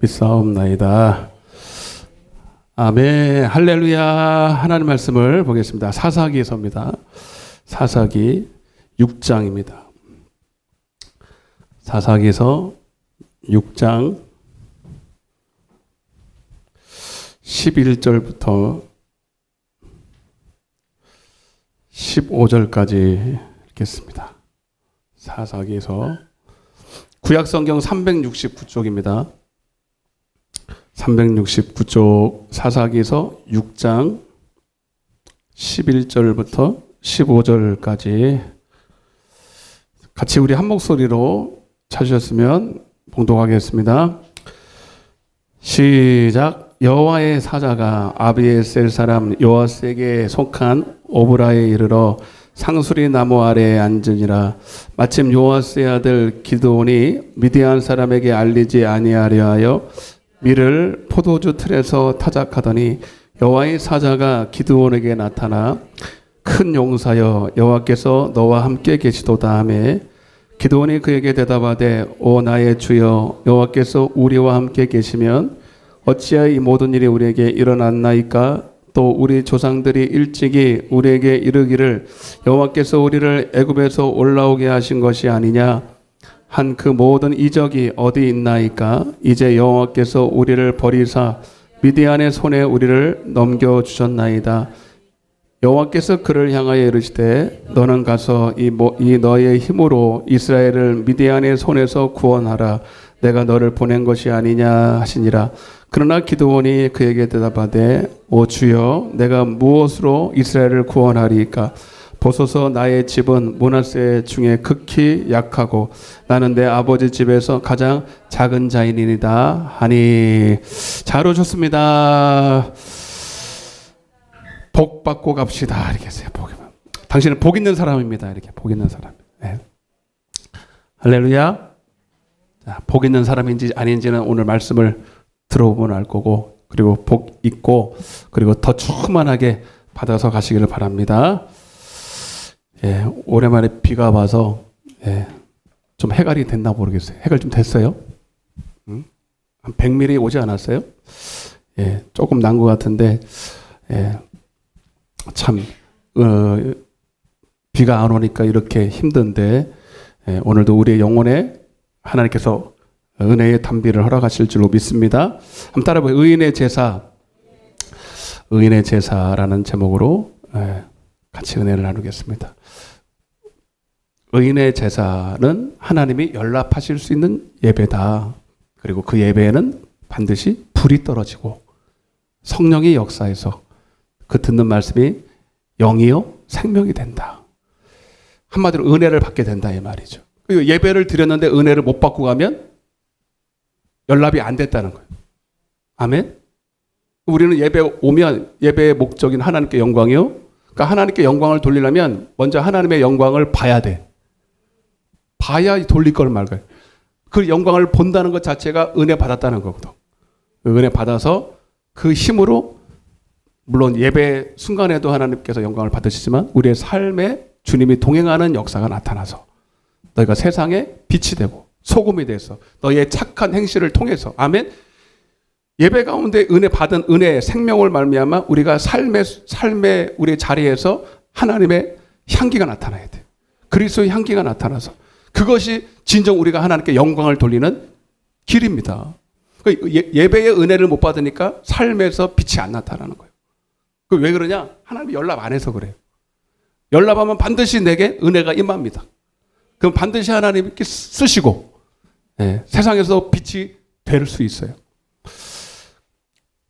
믿사옵나이다. 아멘. 할렐루야. 하나님 말씀을 보겠습니다. 사사기서입니다. 사사기 6장입니다. 사사기서 6장 11절부터 15절까지 읽겠습니다. 사사기서 구약성경 369쪽입니다. 369쪽 사사기서 6장 11절부터 15절까지 같이 우리 한 목소리로 찾으셨으면 봉독하겠습니다. 시작. 여호와의 사자가 아비에셀 사람 요아스에게 속한 오브라에 이르러 상수리 나무 아래에 앉으니라. 마침 요아스의 아들 기드온이 미디안 사람에게 알리지 아니하려 하여 밀을 포도주 틀에서 타작하더니 여호와의 사자가 기드온에게 나타나 큰 용사여 여호와께서 너와 함께 계시도다 하매 기드온이 그에게 대답하되 오 나의 주여 여호와께서 우리와 함께 계시면 어찌하여 이 모든 일이 우리에게 일어났나이까? 또 우리 조상들이 일찍이 우리에게 이르기를 여호와께서 우리를 애굽에서 올라오게 하신 것이 아니냐 한 그 모든 이적이 어디 있나이까? 이제 여호와께서 우리를 버리사 미디안의 손에 우리를 넘겨주셨나이다. 여호와께서 그를 향하여 이르시되 너는 가서 이 너의 힘으로 이스라엘을 미디안의 손에서 구원하라. 내가 너를 보낸 것이 아니냐 하시니라. 그러나 기드온이 그에게 대답하되 오 주여 내가 무엇으로 이스라엘을 구원하리이까? 보소서 나의 집은 므낫세 중에 극히 약하고 나는 내 아버지 집에서 가장 작은 자이니이다 하니. 잘 오셨습니다. 복 받고 갑시다. 이렇게 했어요. 당신은 복 있는 사람입니다. 이렇게 복 있는 사람. 네. 할렐루야. 자, 복 있는 사람인지 아닌지는 오늘 말씀을 들어보면 알 거고, 그리고 복 있고, 그리고 더 충만하게 받아서 가시기를 바랍니다. 예, 오랜만에 비가 와서 좀 해갈이 됐나 모르겠어요. 해갈 좀 됐어요? 한 100mm 오지 않았어요? 예, 조금 난 것 같은데 참 비가 안 오니까 이렇게 힘든데 오늘도 우리의 영혼에 하나님께서 은혜의 단비를 허락하실 줄로 믿습니다. 한번 따라해보세요. 의인의 제사. 의인의 제사라는 제목으로 같이 은혜를 나누겠습니다. 의인의 제사는 하나님이 연락하실 수 있는 예배다. 그리고 그 예배에는 반드시 불이 떨어지고 성령이 역사해서 그 듣는 말씀이 영이요 생명이 된다. 한마디로 은혜를 받게 된다 이 말이죠. 그리고 예배를 드렸는데 은혜를 못 받고 가면 연락이 안 됐다는 거예요. 아멘. 우리는 예배 오면 예배의 목적인 하나님께 영광이요. 그러니까 하나님께 영광을 돌리려면 먼저 하나님의 영광을 봐야 돼. 봐야 돌릴 걸 말고요. 그 영광을 본다는 것 자체가 은혜 받았다는 거거든. 은혜 받아서 그 힘으로 물론 예배 순간에도 하나님께서 영광을 받으시지만 우리의 삶에 주님이 동행하는 역사가 나타나서 너희가 세상에 빛이 되고 소금이 돼서 너희의 착한 행실을 통해서 아멘. 예배 가운데 은혜 받은 은혜의 생명을 말미암아 우리가 삶의 우리 자리에서 하나님의 향기가 나타나야 돼. 그리스도의 향기가 나타나서 그것이 진정 우리가 하나님께 영광을 돌리는 길입니다. 예배의 은혜를 못 받으니까 삶에서 빛이 안 나타나는 거예요. 왜 그러냐? 하나님이 연락 안 해서 그래요. 연락하면 반드시 내게 은혜가 임합니다. 그럼 반드시 하나님께 쓰시고 세상에서 빛이 될 수 있어요.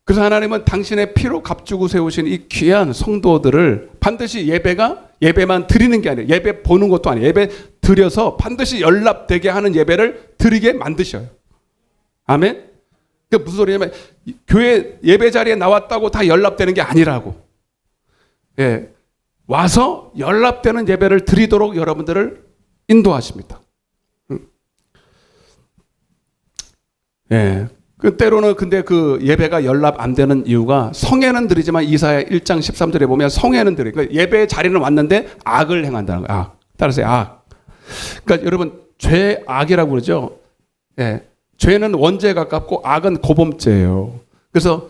그래서 하나님은 당신의 피로 값주고 세우신 이 귀한 성도들을 반드시 예배만 드리는 게 아니에요. 예배 보는 것도 아니에요. 예배 드려서 반드시 연락되게 하는 예배를 드리게 만드셔요. 아멘? 그게 무슨 소리냐면 교회 예배 자리에 나왔다고 다 연락되는 게 아니라고. 예, 와서 연락되는 예배를 드리도록 여러분들을 인도하십니다. 예. 때로는 근데 그 예배가 연락 안 되는 이유가 성에는 드리지만 이사야 1장 13절에 보면 성에는 드리. 그러니까 예배 자리는 왔는데 악을 행한다는 거예요. 악. 따라서 악. 그러니까 여러분 죄악이라고 그러죠. 예. 죄는 원죄에 가깝고 악은 고범죄예요. 그래서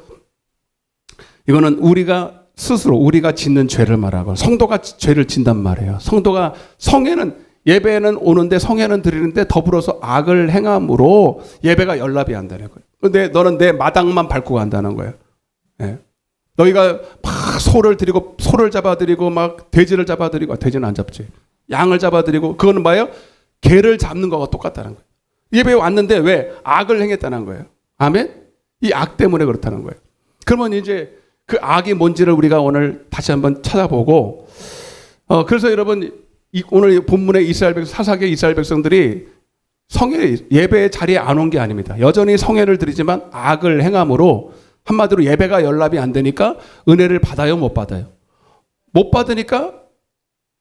이거는 우리가 스스로 우리가 짓는 죄를 말하고 성도가 죄를 짓단 말이에요. 성도가 성회는 예배는 오는데 성회는 드리는데 더불어서 악을 행함으로 예배가 연락이 안 되는 거예요. 근데 너는 내 마당만 밟고 간다는 거예요. 예. 너희가 막 소를 드리고 소를 잡아드리고 막 돼지를 잡아드리고 돼지는 안 잡지. 양을 잡아드리고 그거는 뭐예요? 개를 잡는 거와 똑같다는 거예요. 예배에 왔는데 왜? 악을 행했다는 거예요. 아멘? 이 악 때문에 그렇다는 거예요. 그러면 이제 그 악이 뭔지를 우리가 오늘 다시 한번 찾아보고 그래서 여러분 오늘 본문의 사사기의 이스라엘 백성들이 성회 예배의 자리에 안 온 게 아닙니다. 여전히 성회를 드리지만 악을 행함으로 한마디로 예배가 연락이 안 되니까 은혜를 받아요, 못 받아요? 못 받으니까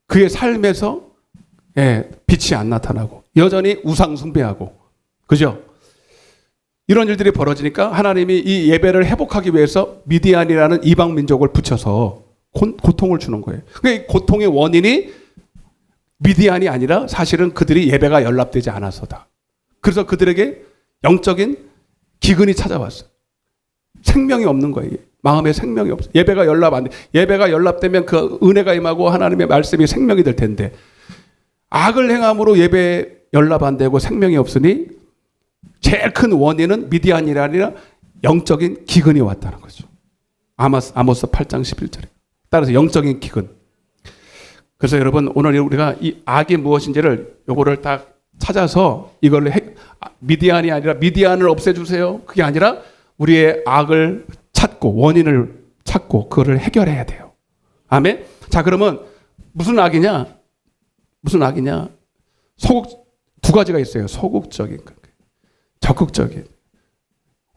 그의 삶에서 빛이 안 나타나고 여전히 우상 숭배하고 그죠? 이런 일들이 벌어지니까 하나님이 이 예배를 회복하기 위해서 미디안이라는 이방 민족을 붙여서 고통을 주는 거예요. 그 고통의 원인이 미디안이 아니라 사실은 그들이 예배가 연락되지 않아서다. 그래서 그들에게 영적인 기근이 찾아왔어요. 생명이 없는 거예요. 마음에 생명이 없어요. 예배가 연락 안 돼. 예배가 연락되면 그 은혜가 임하고 하나님의 말씀이 생명이 될 텐데 악을 행함으로 예배 연락 안 되고 생명이 없으니 제일 큰 원인은 미디안이 아니라 영적인 기근이 왔다는 거죠. 아모스 8장 11절에. 따라서 영적인 기근. 그래서 여러분 오늘 우리가 이 악이 무엇인지를 요거를 딱 찾아서 이걸 미디안이 아니라 미디안을 없애주세요. 그게 아니라 우리의 악을 찾고 원인을 찾고 그거를 해결해야 돼요. 아멘. 자 그러면 무슨 악이냐? 두 가지가 있어요. 소극적인 거, 적극적인.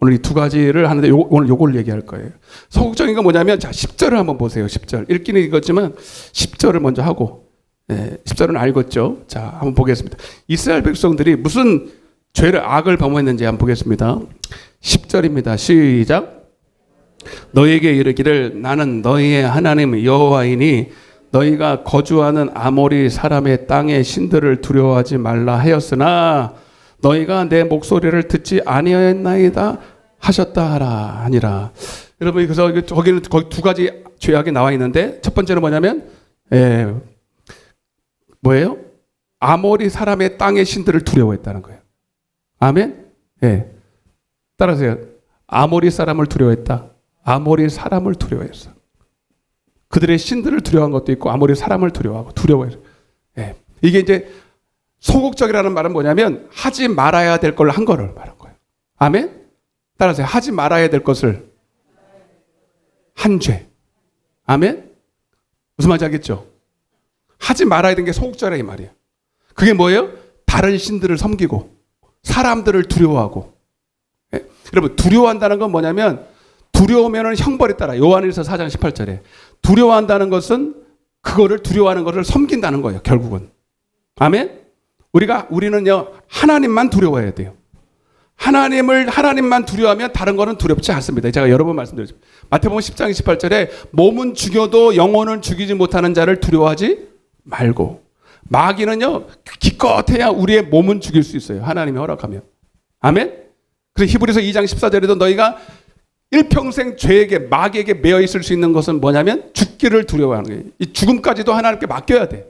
오늘 이 두 가지를 하는데 오늘 요걸 얘기할 거예요. 소극적인 건 뭐냐면 자 10절을 한번 보세요. 10절. 읽기는 읽었지만 10절을 먼저 하고 10절은 알겠죠. 자 한번 보겠습니다. 이스라엘 백성들이 무슨 죄를 악을 범했는지 한번 보겠습니다. 10절입니다. 시작. 너희에게 이르기를 나는 너희의 하나님 여호와이니 너희가 거주하는 아모리 사람의 땅의 신들을 두려워하지 말라 하였으나 너희가 내 목소리를 듣지 아니하였나이다 하셨다 하라 하니라. 여러분 그래서 거기는 거기 두 가지 죄악이 나와 있는데 첫 번째는 뭐냐면 뭐예요? 아모리 사람의 땅의 신들을 두려워했다는 거예요. 아멘? 따라서요. 아모리 사람을 두려워했다. 아모리 사람을 두려워했어. 그들의 신들을 두려워한 것도 있고 아모리 사람을 두려워해서. 이게 이제 소극적이라는 말은 뭐냐면 하지 말아야 될 걸 한 거를 말한 거예요. 아멘? 따라서 하지 말아야 될 것을 한 죄. 아멘? 무슨 말인지 알겠죠? 하지 말아야 되는 게 소극적이라 이 말이에요. 그게 뭐예요? 다른 신들을 섬기고 사람들을 두려워하고. 여러분 두려워한다는 건 뭐냐면 두려우면은 형벌에 따라 요한일서 4장 18절에 두려워한다는 것은 그거를 두려워하는 것을 섬긴다는 거예요. 결국은. 아멘? 우리는요 하나님만 두려워해야 돼요. 하나님만 두려워하면 다른 거는 두렵지 않습니다. 제가 여러 번 말씀드렸죠. 마태복음 10장 28절에 몸은 죽여도 영혼을 죽이지 못하는 자를 두려워하지 말고. 마귀는요 기껏해야 우리의 몸은 죽일 수 있어요. 하나님이 허락하면. 아멘? 그래서 히브리서 2장 14절에도 너희가 일평생 죄에게 마귀에게 매여 있을 수 있는 것은 뭐냐면 죽기를 두려워하는 거예요. 이 죽음까지도 하나님께 맡겨야 돼.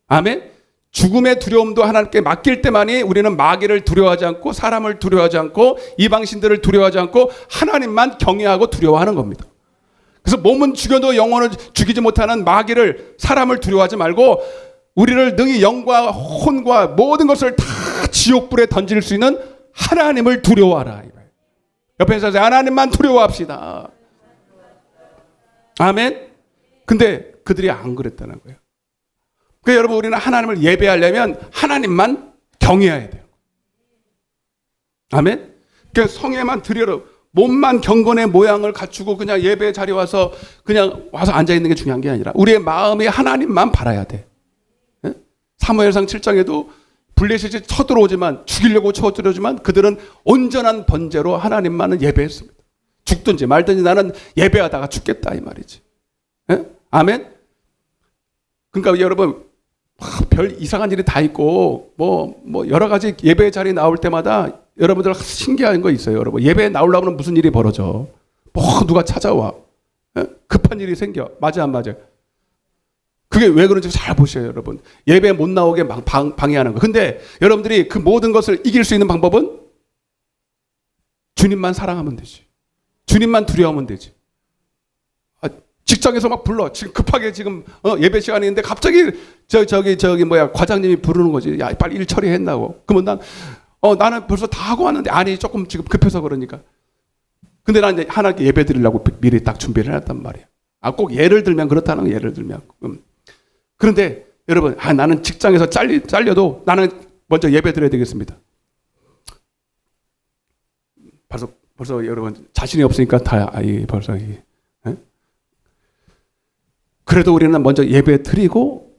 아멘? 죽음의 두려움도 하나님께 맡길 때만이 우리는 마귀를 두려워하지 않고 사람을 두려워하지 않고 이방신들을 두려워하지 않고 하나님만 경외하고 두려워하는 겁니다. 그래서 몸은 죽여도 영혼을 죽이지 못하는 마귀를 사람을 두려워하지 말고 우리를 능히 영과 혼과 모든 것을 다 지옥불에 던질 수 있는 하나님을 두려워하라. 옆에서 하나님만 두려워합시다. 아멘. 근데 그들이 안 그랬다는 거예요. 그러니까 여러분 우리는 하나님을 예배하려면 하나님만 경외해야 돼요. 아멘. 그러니까 성회만 드려라. 몸만 경건의 모양을 갖추고 그냥 예배 자리에 와서 그냥 와서 앉아 있는 게 중요한 게 아니라 우리의 마음이 하나님만 바라야 돼. 사무엘상 7장에도 블레셋이 쳐들어오지만 죽이려고 쳐들어오지만 그들은 온전한 번제로 하나님만은 예배했습니다. 죽든지 말든지 나는 예배하다가 죽겠다 이 말이지. 아멘. 그러니까 여러분 별 이상한 일이 다 있고 뭐 여러 가지 예배 자리 나올 때마다 여러분들 신기한 거 있어요. 여러분 예배 나오려면 무슨 일이 벌어져. 누가 찾아와. 급한 일이 생겨. 맞아 안 맞아? 그게 왜 그런지 잘 보셔요, 여러분. 예배 못 나오게 방해하는 거. 근데 여러분들이 그 모든 것을 이길 수 있는 방법은 주님만 사랑하면 되지. 주님만 두려워하면 되지. 직장에서 막 불러. 지금 급하게 지금 예배 시간이 있는데 갑자기 저기 과장님이 부르는 거지. 야, 빨리 일 처리했나고. 그러면 나는 벌써 다 하고 왔는데 아니 조금 지금 급해서 그러니까. 근데 난 이제 하나님께 예배 드리려고 미리 딱 준비를 해놨단 말이야. 꼭 예를 들면 그렇다는 거 예를 들면. 그런데 여러분, 나는 직장에서 잘려도 나는 먼저 예배 드려야 되겠습니다. 벌써 여러분 자신이 없으니까 벌써 그래도 우리는 먼저 예배 드리고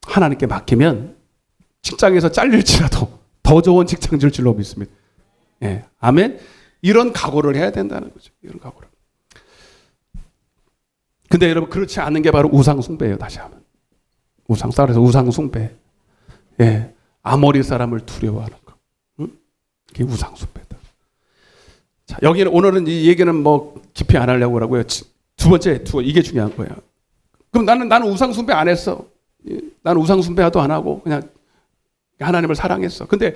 하나님께 맡기면 직장에서 잘릴지라도 더 좋은 직장 줄 줄로 믿습니다. 예, 아멘. 이런 각오를 해야 된다는 거죠. 이런 각오를. 근데 여러분 그렇지 않은 게 바로 우상 숭배예요. 다시 하면 그래서 우상 숭배. 예, 아모리 사람을 두려워하는 거. 이게 우상 숭배다. 자, 여기는 오늘은 이 얘기는 뭐 깊이 안 하려고 하고요. 두 번째 이게 중요한 거예요. 그럼 나는 우상 숭배 안 했어. 나는 우상 숭배도 안 하고 그냥 하나님을 사랑했어. 근데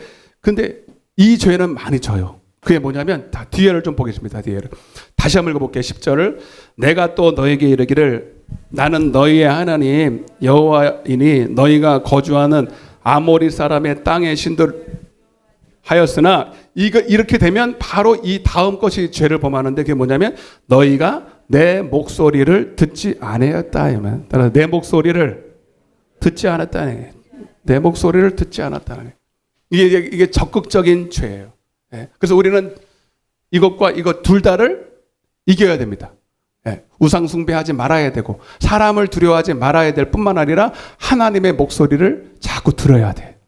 이 죄는 많이 져요. 그게 뭐냐면 뒤에를 좀 보겠습니다. 뒤에를 다시 한번 읽어볼게요. 10절을 내가 또 너에게 이르기를 나는 너희의 하나님 여호와이니 너희가 거주하는 아모리 사람의 땅의 신들 하였으나 이렇게 되면 바로 이 다음 것이 죄를 범하는데 그게 뭐냐면 너희가 내 목소리를 듣지 아니었다. 따라서 내 목소리를 듣지 않았다는 내 목소리를 듣지 않았다는 이게 적극적인 죄예요. 예. 그래서 우리는 이것과 이것 둘 다를 이겨야 됩니다. 예. 우상 숭배하지 말아야 되고 사람을 두려워하지 말아야 될 뿐만 아니라 하나님의 목소리를 자꾸 들어야 돼.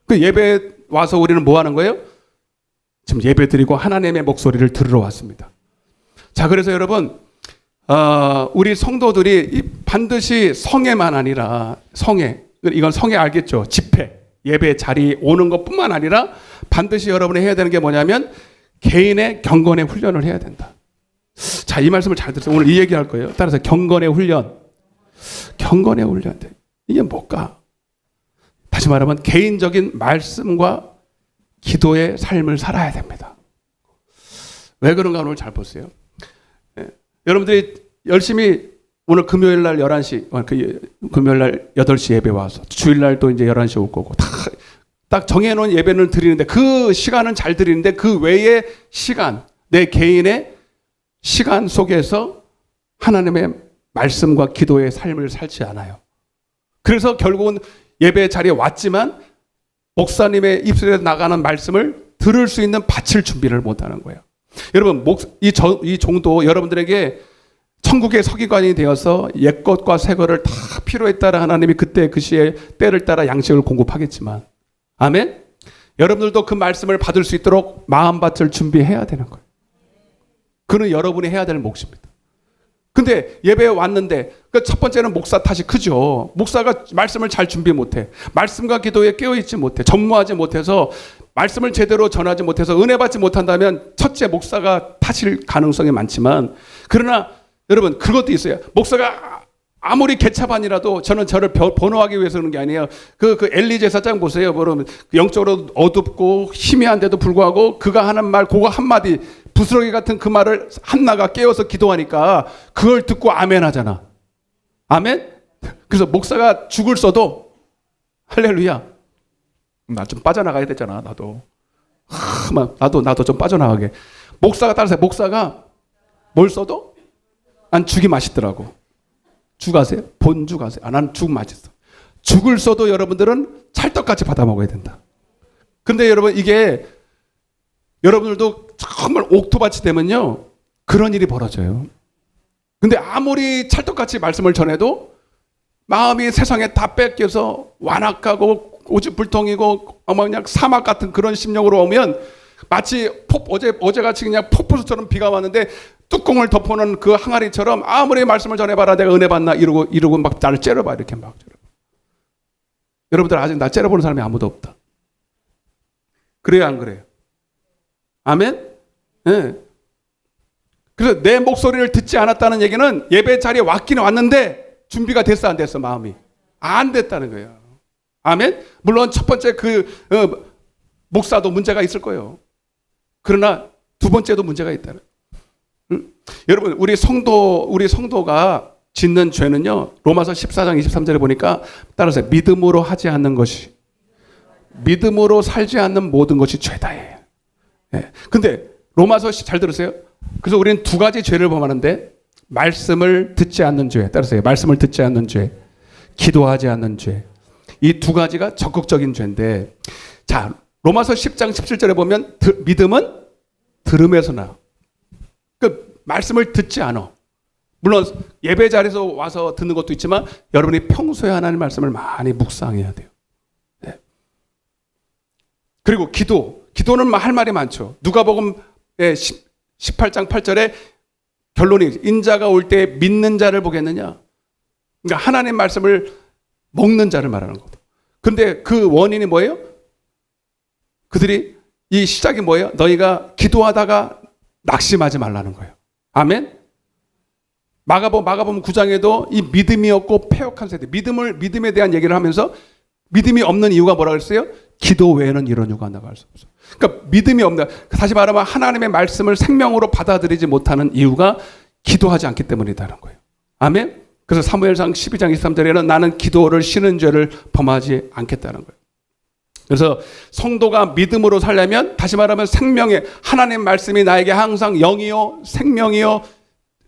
그 예배 와서 우리는 뭐 하는 거예요? 지금 예배 드리고 하나님의 목소리를 들으러 왔습니다. 자, 그래서 여러분 우리 성도들이 반드시 성회만 아니라 이건 성회 알겠죠? 집회, 예배 자리 오는 것뿐만 아니라 반드시 여러분이 해야 되는 게 뭐냐면 개인의 경건의 훈련을 해야 된다. 자, 이 말씀을 잘 들으세요. 오늘 이 얘기할 거예요. 따라서 경건의 훈련. 이게 뭘까? 다시 말하면 개인적인 말씀과 기도의 삶을 살아야 됩니다. 왜 그런가 오늘 잘 보세요. 예. 여러분들이 열심히 오늘 금요일 날 11시, 금요일 날 8시 예배 와서 주일 날 또 이제 11시 올 거고 딱 정해놓은 예배는 드리는데 그 시간은 잘 드리는데 그 외의 시간, 내 개인의 시간 속에서 하나님의 말씀과 기도의 삶을 살지 않아요. 그래서 결국은 예배 자리에 왔지만 목사님의 입술에 나가는 말씀을 들을 수 있는 바칠 준비를 못하는 거예요. 여러분 이 종도 여러분들에게 천국의 서기관이 되어서 옛것과 새것을 다 필요에 따라 하나님이 그때 그 시에 때를 따라 양식을 공급하겠지만 아멘? 여러분들도 그 말씀을 받을 수 있도록 마음밭을 준비해야 되는 거예요. 그는 여러분이 해야 될 몫입니다. 근데 예배에 왔는데 첫 번째는 목사 탓이 크죠. 목사가 말씀을 잘 준비 못해. 말씀과 기도에 깨어있지 못해. 전무하지 못해서 말씀을 제대로 전하지 못해서 은혜 받지 못한다면 첫째 목사가 탓일 가능성이 많지만 그러나 여러분 그것도 있어요. 목사가 아무리 개차반이라도 저를 번호하기 위해서 그런 게 아니에요. 그 엘리 제사장 보세요. 그러면 영적으로 어둡고 희미한데도 불구하고 그가 하는 말 그거 한마디 부스러기 같은 그 말을 한나가 깨어서 기도하니까 그걸 듣고 아멘 하잖아. 아멘? 그래서 목사가 죽을 써도 할렐루야. 나 좀 빠져나가야 되잖아. 나도 좀 빠져나가게. 목사가 따라서 목사가 뭘 써도 난 죽이 맛있더라고. 죽 아세요? 본죽 아세요? 난 죽 맛있어. 죽을 써도 여러분들은 찰떡같이 받아 먹어야 된다. 근데 여러분 이게 여러분들도 정말 옥토밭이 되면요 그런 일이 벌어져요. 근데 아무리 찰떡같이 말씀을 전해도 마음이 세상에 다 뺏겨서 완악하고 오죽불통이고 그냥 사막 같은 그런 심령으로 오면 마치 어제같이 그냥 폭포수처럼 비가 왔는데 뚜껑을 덮어놓은 그 항아리처럼 아무리 말씀을 전해봐라 내가 은혜 받나 이러고 막 나를 째려봐 이렇게 막. 여러분들 아직 나 째려보는 사람이 아무도 없다. 그래요, 안 그래요? 아멘? 네. 그래서 내 목소리를 듣지 않았다는 얘기는 예배 자리에 왔기는 왔는데 준비가 됐어, 안 됐어, 마음이? 안 됐다는 거예요. 아멘? 물론 첫 번째 목사도 문제가 있을 거예요. 그러나 두 번째도 문제가 있다는. 여러분, 우리 성도가 짓는 죄는요, 로마서 14장 23절에 보니까 따라서 믿음으로 하지 않는 것이, 믿음으로 살지 않는 모든 것이 죄다예요. 예. 근데 로마서 잘 들으세요. 그래서 우리는 두 가지 죄를 범하는데, 말씀을 듣지 않는 죄, 따라서 말씀을 듣지 않는 죄, 기도하지 않는 죄. 이 두 가지가 적극적인 죄인데, 자, 로마서 10장 17절에 보면 믿음은 들음에서 나. 그 말씀을 듣지 않아. 물론 예배 자리에서 와서 듣는 것도 있지만 여러분이 평소에 하나님 말씀을 많이 묵상해야 돼요. 네. 그리고 기도는 할 말이 많죠. 누가복음 18장 8절에 결론이 인자가 올 때 믿는 자를 보겠느냐. 그러니까 하나님 말씀을 먹는 자를 말하는 거죠. 근데 그 원인이 뭐예요? 그들이 이 시작이 뭐예요? 너희가 기도하다가 낙심하지 말라는 거예요. 아멘? 마가복음 9장에도 이 믿음이 없고 패역한 세대, 믿음에 대한 얘기를 하면서 믿음이 없는 이유가 뭐라고 했어요? 기도 외에는 이런 이유가 나갈 수 없어. 그러니까 믿음이 없는, 다시 말하면 하나님의 말씀을 생명으로 받아들이지 못하는 이유가 기도하지 않기 때문이다라는 거예요. 아멘? 그래서 사무엘상 12장 23절에는 나는 기도를 쉬는 죄를 범하지 않겠다는 거예요. 그래서 성도가 믿음으로 살려면 다시 말하면 생명의 하나님 말씀이 나에게 항상 영이요 생명이요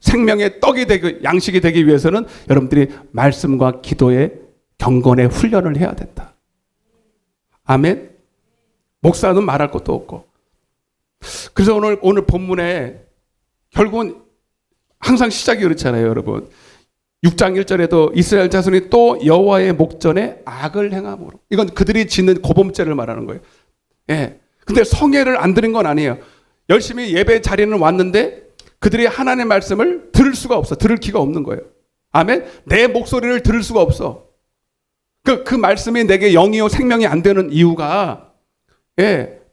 생명의 떡이 되고 양식이 되기 위해서는 여러분들이 말씀과 기도의 경건의 훈련을 해야 된다. 아멘. 목사는 말할 것도 없고. 그래서 오늘 본문에 결국은 항상 시작이 그렇잖아요, 여러분. 6장 1절에도 이스라엘 자손이 또 여호와의 목전에 악을 행함으로. 이건 그들이 짓는 고범죄를 말하는 거예요. 예. 근데 성례를 안 드린 건 아니에요. 열심히 예배 자리는 왔는데 그들이 하나님의 말씀을 들을 수가 없어. 들을 기가 없는 거예요. 아멘. 내 목소리를 들을 수가 없어. 그 말씀이 내게 영이요 생명이 안 되는 이유가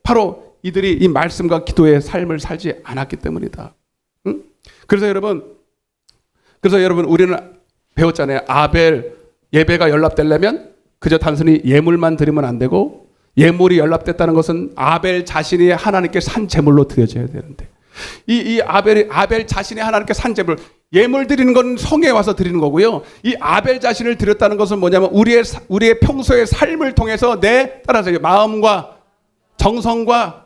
바로 이들이 이 말씀과 기도의 삶을 살지 않았기 때문이다. 응? 그래서 여러분 우리는 배웠잖아요. 아벨 예배가 연락되려면 그저 단순히 예물만 드리면 안 되고, 예물이 연락됐다는 것은 아벨 자신이 하나님께 산 제물로 드려져야 되는데, 이 아벨 자신이 하나님께 산 제물, 예물 드리는 건 성에 와서 드리는 거고요. 이 아벨 자신을 드렸다는 것은 뭐냐면 우리의 평소의 삶을 통해서 따라서 마음과 정성과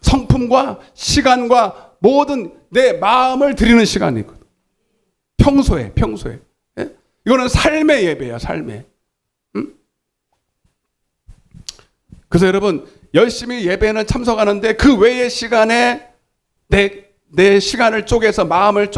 성품과 시간과 모든 내 마음을 드리는 시간이거든. 평소에. 이거는 삶의 예배야, 삶의. 응? 그래서 여러분, 열심히 예배는 참석하는데 그 외의 시간에 내 시간을 쪼개서 마음을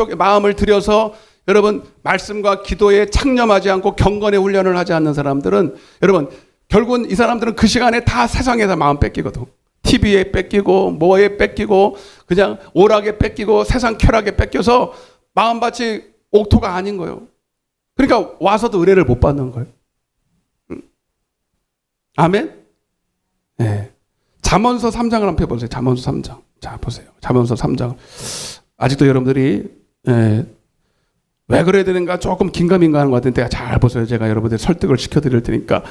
들여서 여러분 말씀과 기도에 창념하지 않고 경건의 훈련을 하지 않는 사람들은 여러분 결국은 이 사람들은 그 시간에 다 세상에다 마음 뺏기거든. TV에 뺏기고 뭐에 뺏기고 그냥 오락에 뺏기고 세상 쾌락에 뺏겨서 마음밭이 옥토가 아닌 거예요. 그러니까 와서도 은혜를 못 받는 거예요. 아멘? 네. 잠언서 3장을 한번 펴보세요. 잠언서 3장. 자, 보세요. 잠언서 3장. 아직도 여러분들이 왜 그래야 되는가 조금 긴가민가하는 것 같은데 잘 보세요. 제가 여러분들 설득을 시켜드릴 테니까.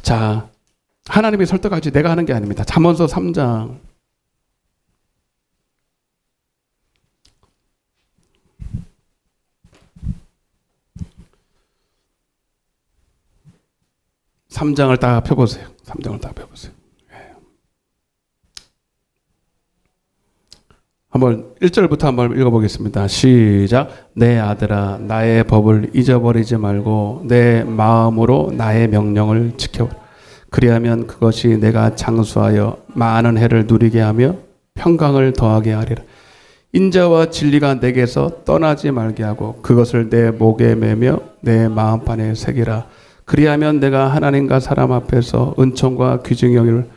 자, 하나님이 설득하지 내가 하는 게 아닙니다. 잠언서 3장. (3장을) 딱 펴보세요. 3장을 딱 펴보세요. 한번 1절부터 한번 읽어보겠습니다. 시작. 내 아들아 나의 법을 잊어버리지 말고 내 마음으로 나의 명령을 지켜. 그리하면 그것이 내가 장수하여 많은 해를 누리게 하며 평강을 더하게 하리라. 인자와 진리가 내게서 떠나지 말게 하고 그것을 내 목에 매며 내 마음판에 새기라. 그리하면 내가 하나님과 사람 앞에서 은총과 귀중히 여기를.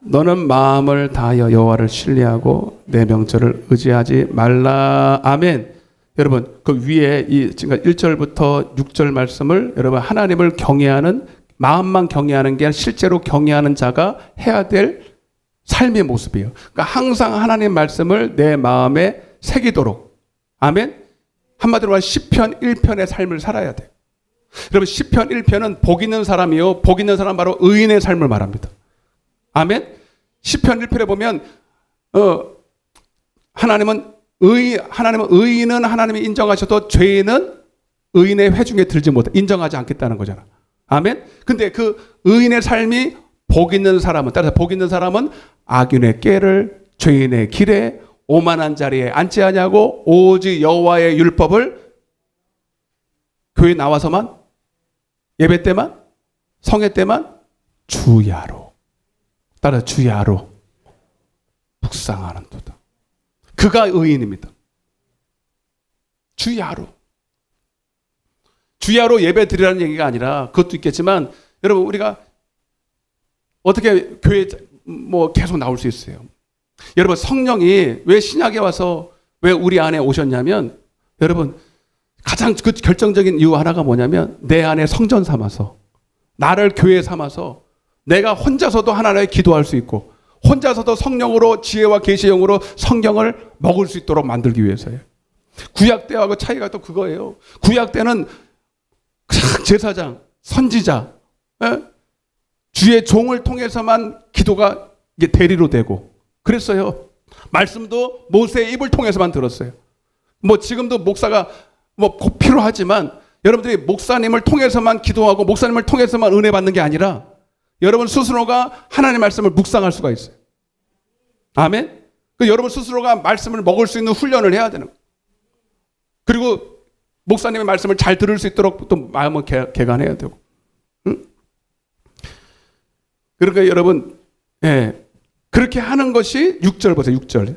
너는 마음을 다하여 여호와를 신뢰하고 내 명절을 의지하지 말라. 아멘. 여러분 그 위에 이 지금 1절부터 6절 말씀을 여러분 하나님을 경외하는 마음만 경외하는 게 아니라 실제로 경외하는 자가 해야 될 삶의 모습이에요. 그러니까 항상 하나님 말씀을 내 마음에 새기도록. 아멘. 한마디로 말해 시편 1편의 삶을 살아야 돼요. 여러분 시편 1편은 복 있는 사람이요. 복 있는 사람 바로 의인의 삶을 말합니다. 아멘. 시편 1편에 보면 하나님은 의인은 하나님이 인정하셔도 죄인은 의인의 회중에 들지 못해 인정하지 않겠다는 거잖아. 아멘. 근데 그 의인의 삶이 복 있는 사람은 따라서 복 있는 사람은 악인의 꾀를 죄인의 길에 오만한 자리에 앉지 아니하고 오직 여호와의 율법을 교회 나와서만 예배 때만 성회 때만 주야로 따라 주야로 묵상하는도다. 그가 의인입니다. 주야로 예배 드리라는 얘기가 아니라 그것도 있겠지만 여러분 우리가 어떻게 교회 뭐 계속 나올 수 있어요? 여러분 성령이 왜 신약에 와서 왜 우리 안에 오셨냐면 여러분 가장 그 결정적인 이유 하나가 뭐냐면 내 안에 성전 삼아서 나를 교회 삼아서 내가 혼자서도 하나님께 기도할 수 있고 혼자서도 성령으로 지혜와 계시의 영으로 성경을 먹을 수 있도록 만들기 위해서예요. 구약 때하고 차이가 또 그거예요. 구약 때는 제사장, 선지자, 주의 종을 통해서만 기도가 이게 대리로 되고 그랬어요. 말씀도 모세의 입을 통해서만 들었어요. 뭐 지금도 목사가 뭐 꼭 필요하지만 여러분들이 목사님을 통해서만 기도하고 목사님을 통해서만 은혜 받는 게 아니라 여러분 스스로가 하나님의 말씀을 묵상할 수가 있어요. 아멘. 그 여러분 스스로가 말씀을 먹을 수 있는 훈련을 해야 되는 거예요. 그리고 목사님의 말씀을 잘 들을 수 있도록 또 마음을 개간해야 되고. 그러니까 여러분, 그렇게 하는 것이 6절 보세요. 6절.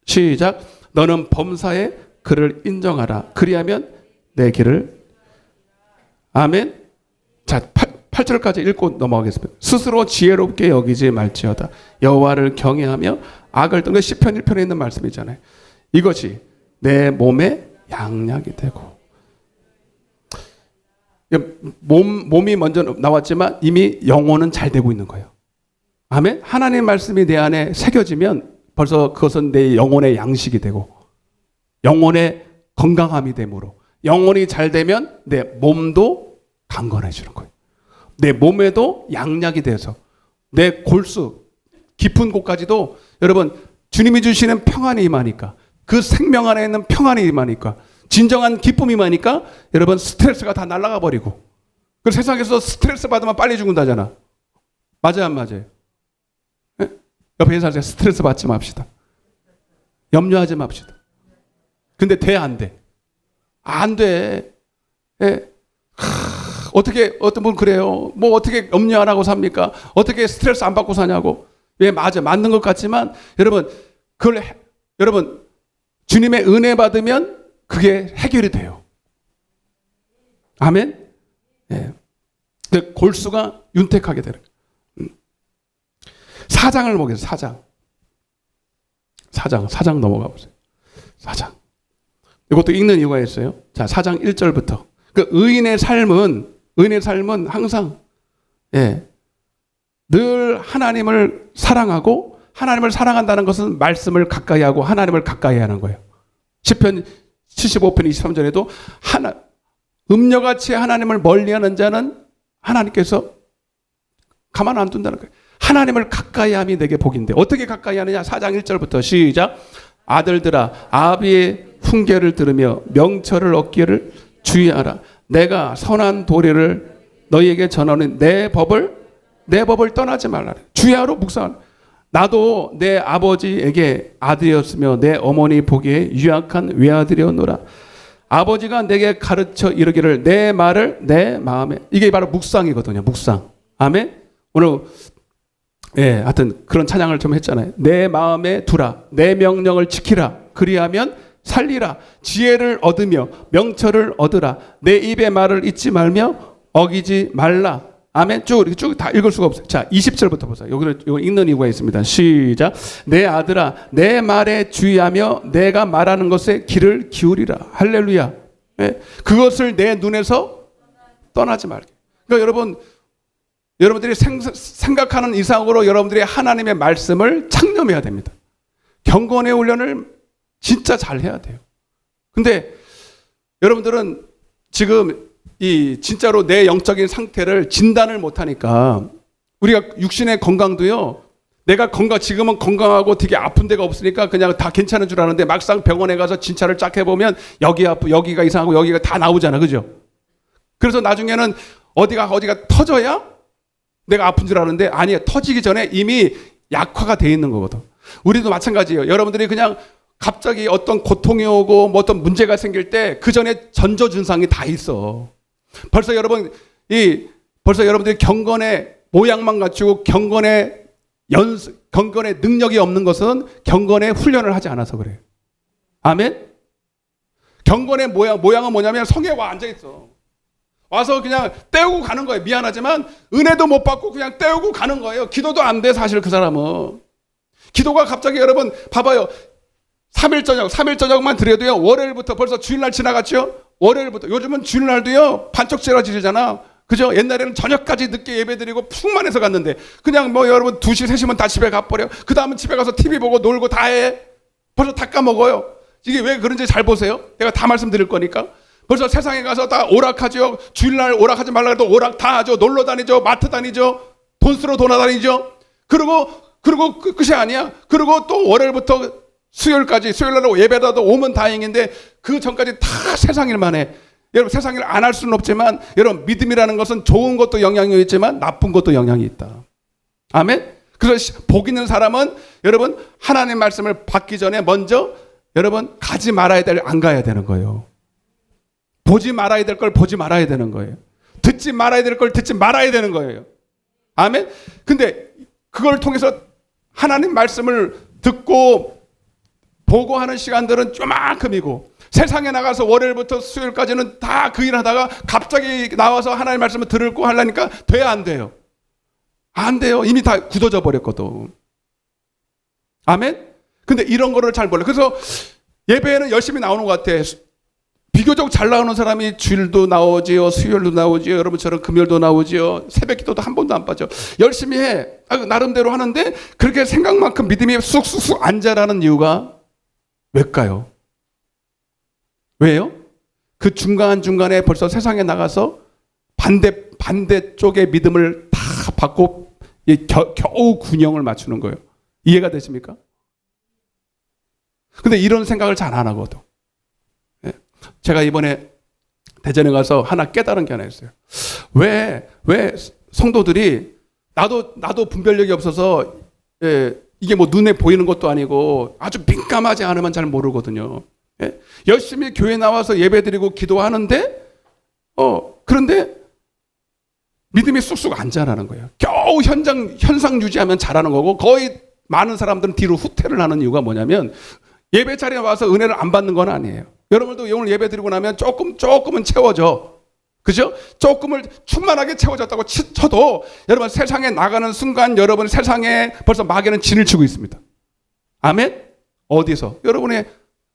시작. 너는 범사에 그를 인정하라. 그리하면 내 길을. 아멘. 자, 8절까지 읽고 넘어가겠습니다. 스스로 지혜롭게 여기지 말지어다. 여호와를 경외하며 악을 떠나 시편 1편에 있는 말씀이잖아요. 이것이 내 몸에 양약이 되고. 몸이 먼저 나왔지만 이미 영혼은 잘 되고 있는 거예요. 아멘. 하나님의 말씀이 내 안에 새겨지면 벌써 그것은 내 영혼의 양식이 되고 영혼의 건강함이 되므로 영혼이 잘 되면 내 몸도 강건해지는 거예요. 내 몸에도 양약이 돼서 내 골수 깊은 곳까지도 여러분 주님이 주시는 평안이 임하니까 그 생명 안에 있는 평안이 임하니까 진정한 기쁨이 임하니까 여러분 스트레스가 다 날아가 버리고 그 세상에서 스트레스 받으면 빨리 죽는다잖아. 맞아요 안 맞아요? 옆에 인사하세요. 스트레스 받지 맙시다. 염려하지 맙시다. 근데 돼 안 돼? 안 돼. 어떻게 어떤 분 그래요. 뭐 어떻게 염려 안 하고 삽니까? 어떻게 스트레스 안 받고 사냐고. 왜 맞아 맞는 것 같지만 여러분 그걸 여러분 주님의 은혜 받으면 그게 해결이 돼요. 아멘. 그 골수가 윤택하게 되는 거예요. 사장을 보겠습니다. 사장 넘어가 보세요. 사장. 이것도 읽는 이유가 있어요. 자, 4장 1절부터. 그 의인의 삶은 항상 늘 하나님을 사랑하고 하나님을 사랑한다는 것은 말씀을 가까이 하고 하나님을 가까이 하는 거예요. 시편 75편 23절에도 음녀같이 하나님을 멀리하는 자는 하나님께서 가만 안 둔다는 거예요. 하나님을 가까이 함이 내게 복인데 어떻게 가까이 하느냐. 4장 1절부터 시작. 아들들아 아비의 훈계를 들으며 명철을 얻기를 주의하라. 내가 선한 도리를 너희에게 전하는 내 법을 떠나지 말라. 주야로 묵상하라. 나도 내 아버지에게 아들이었으며 내 어머니 보기에 유약한 외아들이었노라. 아버지가 내게 가르쳐 이르기를 내 말을 내 마음에. 이게 바로 묵상이거든요. 묵상. 아멘. 오늘 하여튼 그런 찬양을 좀 했잖아요. 내 마음에 두라. 내 명령을 지키라. 그리하면 살리라. 지혜를 얻으며 명철을 얻으라. 내 입의 말을 잊지 말며 어기지 말라. 아멘. 쭉 다 읽을 수가 없어요. 자, 20절부터 보세요. 여기를 읽는 이유가 있습니다. 시작. 내 아들아, 내 말에 주의하며 내가 말하는 것에 귀를 기울이라. 할렐루야. 네? 그것을 내 눈에서 떠나지 말게. 그러니까 여러분들이 생각하는 이상으로 여러분들이 하나님의 말씀을 창념해야 됩니다. 경건의 훈련을 진짜 잘 해야 돼요. 근데 여러분들은 지금 진짜로 내 영적인 상태를 진단을 못하니까 우리가 육신의 건강도요, 내가 지금은 건강하고 되게 아픈 데가 없으니까 그냥 다 괜찮은 줄 아는데 막상 병원에 가서 진찰을 쫙 해보면 여기가 이상하고 여기가 다 나오잖아. 그죠? 그래서 나중에는 어디가 터져야 내가 아픈 줄 아는데 아니에요. 터지기 전에 이미 약화가 돼 있는 거거든. 우리도 마찬가지예요. 여러분들이 그냥 갑자기 어떤 고통이 오고 뭐 어떤 문제가 생길 때 그 전에 전조 증상이 다 있어. 벌써 여러분들이 경건의 모양만 갖추고 경건의 능력이 없는 것은 경건의 훈련을 하지 않아서 그래요. 아멘? 경건의 모양은 뭐냐면 성에 와 앉아있어. 와서 그냥 떼우고 가는 거예요. 미안하지만 은혜도 못 받고 그냥 떼우고 가는 거예요. 기도도 안 돼, 사실 그 사람은. 기도가 갑자기 여러분 봐봐요. 3일 저녁만 드려도요. 월요일부터 벌써 주일날 지나갔죠? 월요일부터. 요즘은 주일날도요. 반쪽째라 지르잖아. 그죠? 옛날에는 저녁까지 늦게 예배드리고 풍만해서 갔는데 그냥 뭐 여러분 2시, 3시면 다 집에 가버려. 그 다음은 집에 가서 TV 보고 놀고 다 해. 벌써 다 까먹어요. 이게 왜 그런지 잘 보세요. 내가 다 말씀드릴 거니까. 벌써 세상에 가서 다 오락하죠. 주일날 오락하지 말라 해도 오락 다 하죠. 놀러 다니죠. 마트 다니죠. 돈 쓰러 돌아다니죠. 그리고 끝이 아니야. 그리고 또 월요일부터 수요일날 예배라도 오면 다행인데 그 전까지 다 세상 일만 해. 여러분 세상 일 안 할 수는 없지만 여러분 믿음이라는 것은 좋은 것도 영향이 있지만 나쁜 것도 영향이 있다. 아멘? 그래서 복 있는 사람은 여러분 하나님 말씀을 받기 전에 먼저 여러분 가지 말아야 될 안 가야 되는 거예요. 보지 말아야 될 걸 보지 말아야 되는 거예요. 듣지 말아야 될 걸 듣지 말아야 되는 거예요. 아멘? 근데 그걸 통해서 하나님 말씀을 듣고 보고 하는 시간들은 요만큼이고 세상에 나가서 월요일부터 수요일까지는 다 그 일 하다가 갑자기 나와서 하나님 말씀을 들고 하려니까 돼야 안 돼요. 안 돼요. 이미 다 굳어져 버렸거든. 아멘? 근데 이런 거를 잘 몰라. 그래서 예배에는 열심히 나오는 것 같아. 비교적 잘 나오는 사람이 주일도 나오지요. 수요일도 나오지요. 여러분처럼 금요일도 나오지요. 새벽 기도도 한 번도 안 빠져. 열심히 해. 나름대로 하는데 그렇게 생각만큼 믿음이 쑥쑥쑥 안 자라는 이유가 왜일까요? 왜요? 그 중간중간에 벌써 세상에 나가서 반대쪽의 믿음을 다 받고 겨우 균형을 맞추는 거예요. 이해가 되십니까? 근데 이런 생각을 잘 안 하거든. 제가 이번에 대전에 가서 하나 깨달은 게 하나 있어요. 왜 성도들이 나도 분별력이 없어서 이게 뭐 눈에 보이는 것도 아니고 아주 민감하지 않으면 잘 모르거든요. 열심히 교회 나와서 예배드리고 기도하는데 그런데 믿음이 쑥쑥 안 자라는 거예요. 겨우 현상 유지하면 잘하는 거고 거의 많은 사람들은 뒤로 후퇴를 하는 이유가 뭐냐면 예배 자리에 와서 은혜를 안 받는 건 아니에요. 여러분도 오늘 예배 드리고 나면 조금은 채워져. 그죠? 조금을 충만하게 채워졌다고 쳐도 여러분 세상에 나가는 순간 여러분 세상에 벌써 마귀는 진을 치고 있습니다. 아멘? 어디서? 여러분의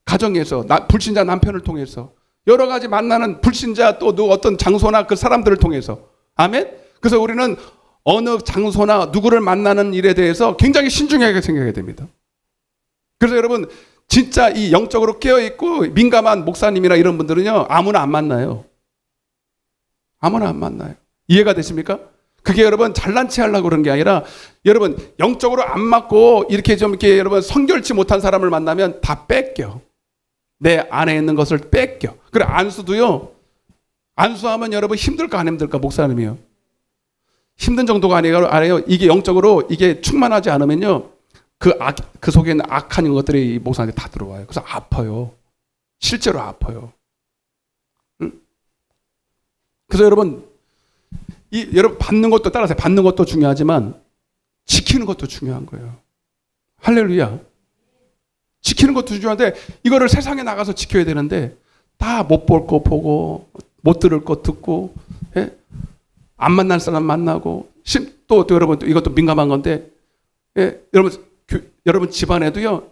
가정에서 불신자 남편을 통해서 여러 가지 만나는 불신자 또 어떤 장소나 그 사람들을 통해서 아멘? 그래서 우리는 어느 장소나 누구를 만나는 일에 대해서 굉장히 신중하게 생각해야 됩니다. 그래서 여러분 진짜 이 영적으로 깨어있고 민감한 목사님이나 이런 분들은요 아무나 안 만나요. 아무나 안 만나요. 이해가 되십니까? 그게 여러분 잘난 체 하려고 그런 게 아니라 여러분 영적으로 안 맞고 이렇게 여러분 성결치 못한 사람을 만나면 다 뺏겨. 내 안에 있는 것을 뺏겨. 그래 안수도요. 안수하면 여러분 힘들까 안 힘들까 목사님이요. 힘든 정도가 아니에요. 이게 영적으로 이게 충만하지 않으면요. 그 속에 있는 악한 것들이 목사한테 다 들어와요. 그래서 아파요. 실제로 아파요. 그래서 여러분 받는 것도 따라서 받는 것도 중요하지만 지키는 것도 중요한 거예요. 할렐루야. 지키는 것도 중요한데 이거를 세상에 나가서 지켜야 되는데 다 못 볼 거 보고 못 들을 거 듣고 안 만날 사람 만나고, 또 여러분, 또 이것도 민감한 건데, 예, 여러분 집안에도요,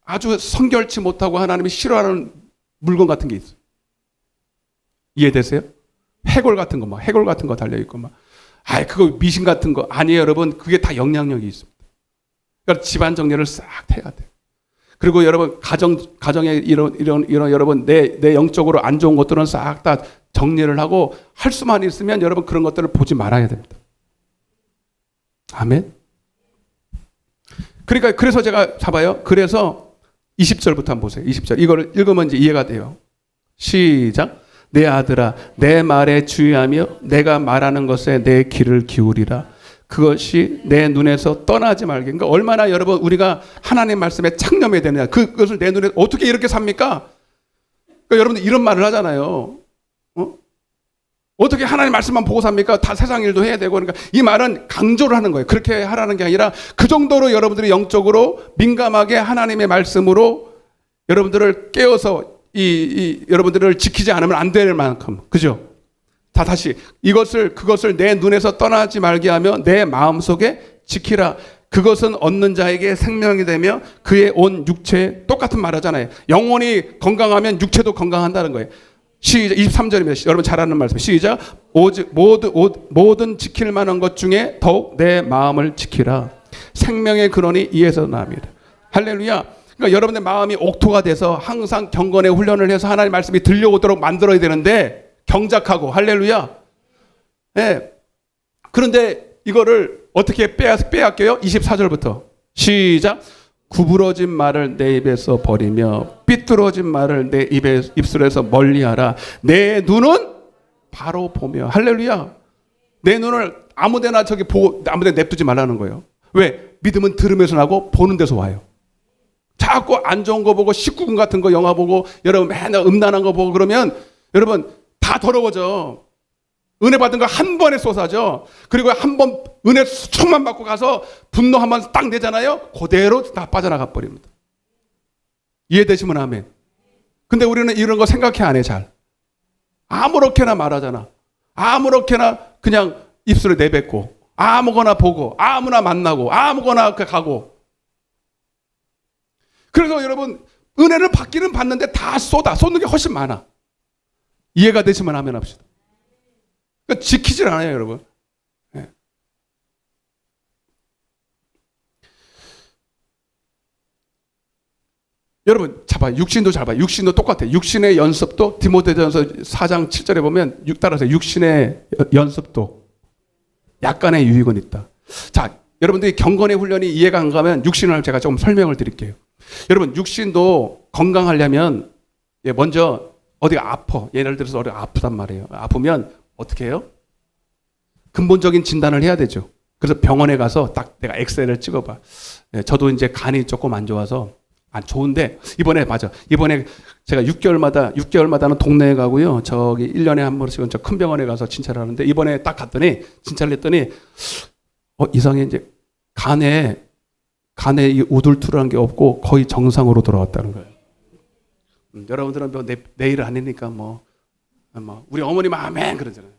아주 성결치 못하고 하나님이 싫어하는 물건 같은 게 있어요. 이해되세요? 해골 같은 거 달려있고, 그거 미신 같은 거. 아니에요, 여러분. 그게 다 영향력이 있습니다. 그러니까 집안 정리를 싹 해야 돼요. 그리고 여러분, 가정에 이런 여러분, 내 영적으로 안 좋은 것들은 싹 다 정리를 하고 할 수만 있으면 여러분 그런 것들을 보지 말아야 됩니다. 아멘? 그러니까, 그래서 제가 잡아요. 그래서 20절부터 한번 보세요. 20절. 이거를 읽으면 이제 이해가 돼요. 시작. 내 아들아, 내 말에 주의하며 내가 말하는 것에 내 귀를 기울이라. 그것이 내 눈에서 떠나지 말게. 그러니까 얼마나 여러분 우리가 하나님 말씀에 창념해야 되느냐. 그것을 내 눈에 어떻게 이렇게 삽니까? 그러니까 여러분들 이런 말을 하잖아요. 어떻게 하나님 말씀만 보고 삽니까? 다 세상 일도 해야 되고. 그러니까 이 말은 강조를 하는 거예요. 그렇게 하라는 게 아니라 그 정도로 여러분들이 영적으로 민감하게 하나님의 말씀으로 여러분들을 깨워서 여러분들을 지키지 않으면 안 될 만큼. 그죠? 다시 그것을 내 눈에서 떠나지 말게 하며 내 마음속에 지키라. 그것은 얻는 자에게 생명이 되며 그의 온 육체에 똑같은 말 하잖아요. 영혼이 건강하면 육체도 건강한다는 거예요. 시작. 23절입니다. 여러분 잘 아는 말씀. 시작. 오직 모든 지킬 만한 것 중에 더욱 내 마음을 지키라. 생명의 근원이 이에서 나옵니다. 할렐루야. 그러니까 여러분의 마음이 옥토가 돼서 항상 경건의 훈련을 해서 하나님의 말씀이 들려오도록 만들어야 되는데 경작하고. 할렐루야. 네. 그런데 이거를 어떻게 빼앗겨요? 24절부터 시작. 구부러진 말을 내 입에서 버리며 삐뚤어진 말을 내 입술에서 멀리하라. 내 눈은 바로 보며. 할렐루야. 내 눈을 아무데나 아무데나 냅두지 말라는 거예요. 왜? 믿음은 들으면서 나고 보는 데서 와요. 자꾸 안 좋은 거 보고 19금 같은 거 영화 보고 여러분 맨날 음란한 거 보고 그러면 여러분 다 더러워져. 은혜 받은 거 한 번에 쏟아져. 그리고 한 번 은혜 수총만 받고 가서 분노 한 번 딱 내잖아요. 그대로 다 빠져나가 버립니다. 이해되시면 아멘. 근데 우리는 이런 거 생각해 안 해 잘. 아무렇게나 말하잖아. 아무렇게나 그냥 입술을 내뱉고 아무거나 보고 아무나 만나고 아무거나 가고. 그래서 여러분 은혜를 받기는 받는데 다 쏟는 게 훨씬 많아. 이해가 되시면 아멘 합시다. 그러니까 지키질 않아요, 여러분. 네. 여러분, 육신도 잘 봐요. 육신도 똑같아요. 육신의 연습도 디모데전서 4장 7절에 보면 따라서 육신의 연습도 약간의 유익은 있다. 자, 여러분들이 경건의 훈련이 이해가 안 가면 육신을 제가 조금 설명을 드릴게요. 여러분, 육신도 건강하려면 먼저 어디가 아파. 예를 들어서 어디가 아프단 말이에요. 아프면 어떻게 해요? 근본적인 진단을 해야 되죠. 그래서 병원에 가서 딱 내가 엑스레이를 찍어봐. 저도 이제 간이 조금 안 좋아서 안 좋은데 이번에 제가 6개월마다는 동네에 가고요. 저기 1년에 한 번씩은 저 큰 병원에 가서 진찰을 하는데 이번에 딱 갔더니 진찰을 했더니 이상해. 이제 간에 이 우둘투르한 게 없고 거의 정상으로 돌아왔다는 거예요. 여러분들은 뭐 내 일을 아니니까 뭐 우리 어머님 아멘 그러잖아요.